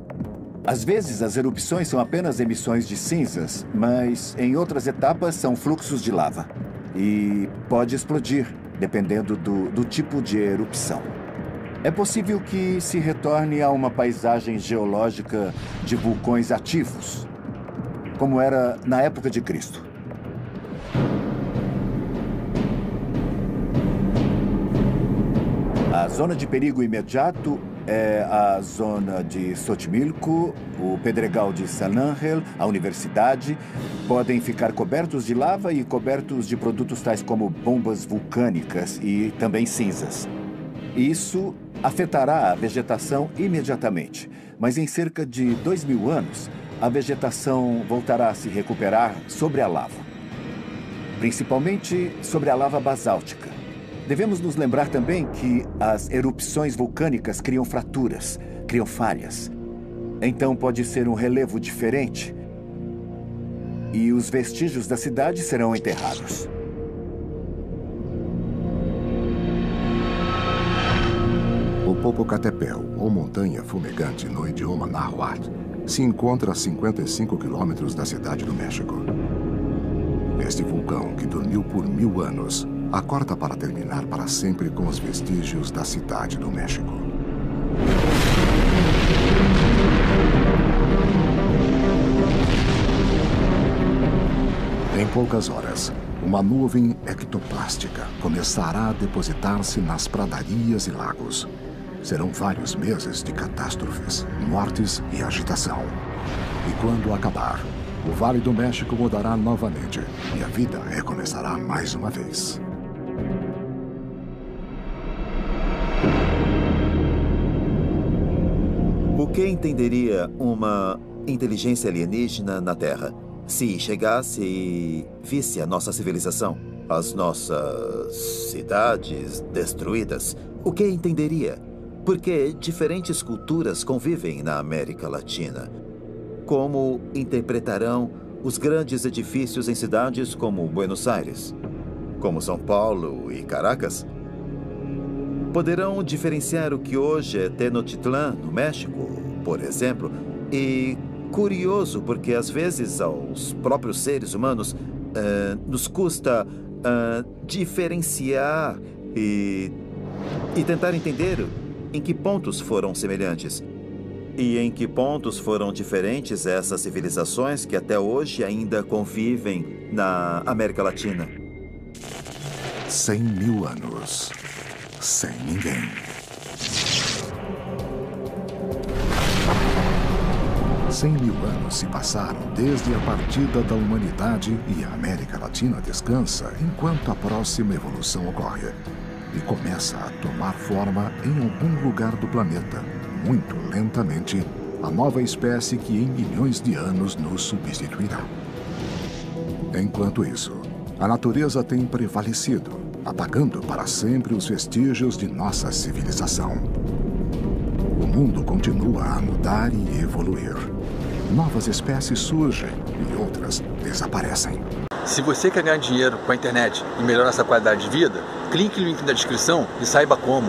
Às vezes, as erupções são apenas emissões de cinzas, mas em outras etapas são fluxos de lava. E pode explodir, dependendo do tipo de erupção. É possível que se retorne a uma paisagem geológica de vulcões ativos, como era na época de Cristo. A zona de perigo imediato é a zona de Xochimilco, o Pedregal de San Ángel, a universidade. Podem ficar cobertos de lava e cobertos de produtos tais como bombas vulcânicas e também cinzas. Isso afetará a vegetação imediatamente, mas em cerca de 2.000 anos, a vegetação voltará a se recuperar sobre a lava, principalmente sobre a lava basáltica. Devemos nos lembrar também que as erupções vulcânicas criam fraturas, criam falhas. Então pode ser um relevo diferente e os vestígios da cidade serão enterrados. O Popocatépetl, ou Montanha Fumegante no idioma náhuatl, se encontra a 55 quilômetros da cidade do México. Este vulcão, que dormiu por 1000 anos, acorda para terminar para sempre com os vestígios da Cidade do México. Em poucas horas, uma nuvem ectoplástica começará a depositar-se nas pradarias e lagos. Serão vários meses de catástrofes, mortes e agitação. E quando acabar, o Vale do México mudará novamente e a vida recomeçará mais uma vez. O que entenderia uma inteligência alienígena na Terra se chegasse e visse a nossa civilização, as nossas cidades destruídas? O que entenderia? Porque diferentes culturas convivem na América Latina. Como interpretarão os grandes edifícios em cidades como Buenos Aires, como São Paulo e Caracas? Poderão diferenciar o que hoje é Tenochtitlan, no México, por exemplo? E curioso, porque às vezes aos próprios seres humanos nos custa diferenciar e tentar entender em que pontos foram semelhantes e em que pontos foram diferentes essas civilizações que até hoje ainda convivem na América Latina. 100.000 anos. Sem ninguém. Cem mil anos se passaram desde a partida da humanidade e a América Latina descansa enquanto a próxima evolução ocorre. E começa a tomar forma em algum lugar do planeta, muito lentamente, a nova espécie que em milhões de anos nos substituirá. Enquanto isso, a natureza tem prevalecido, apagando para sempre os vestígios de nossa civilização. O mundo continua a mudar e evoluir. Novas espécies surgem e outras desaparecem. Se você quer ganhar dinheiro com a internet e melhorar sua qualidade de vida, clique no link da descrição e saiba como.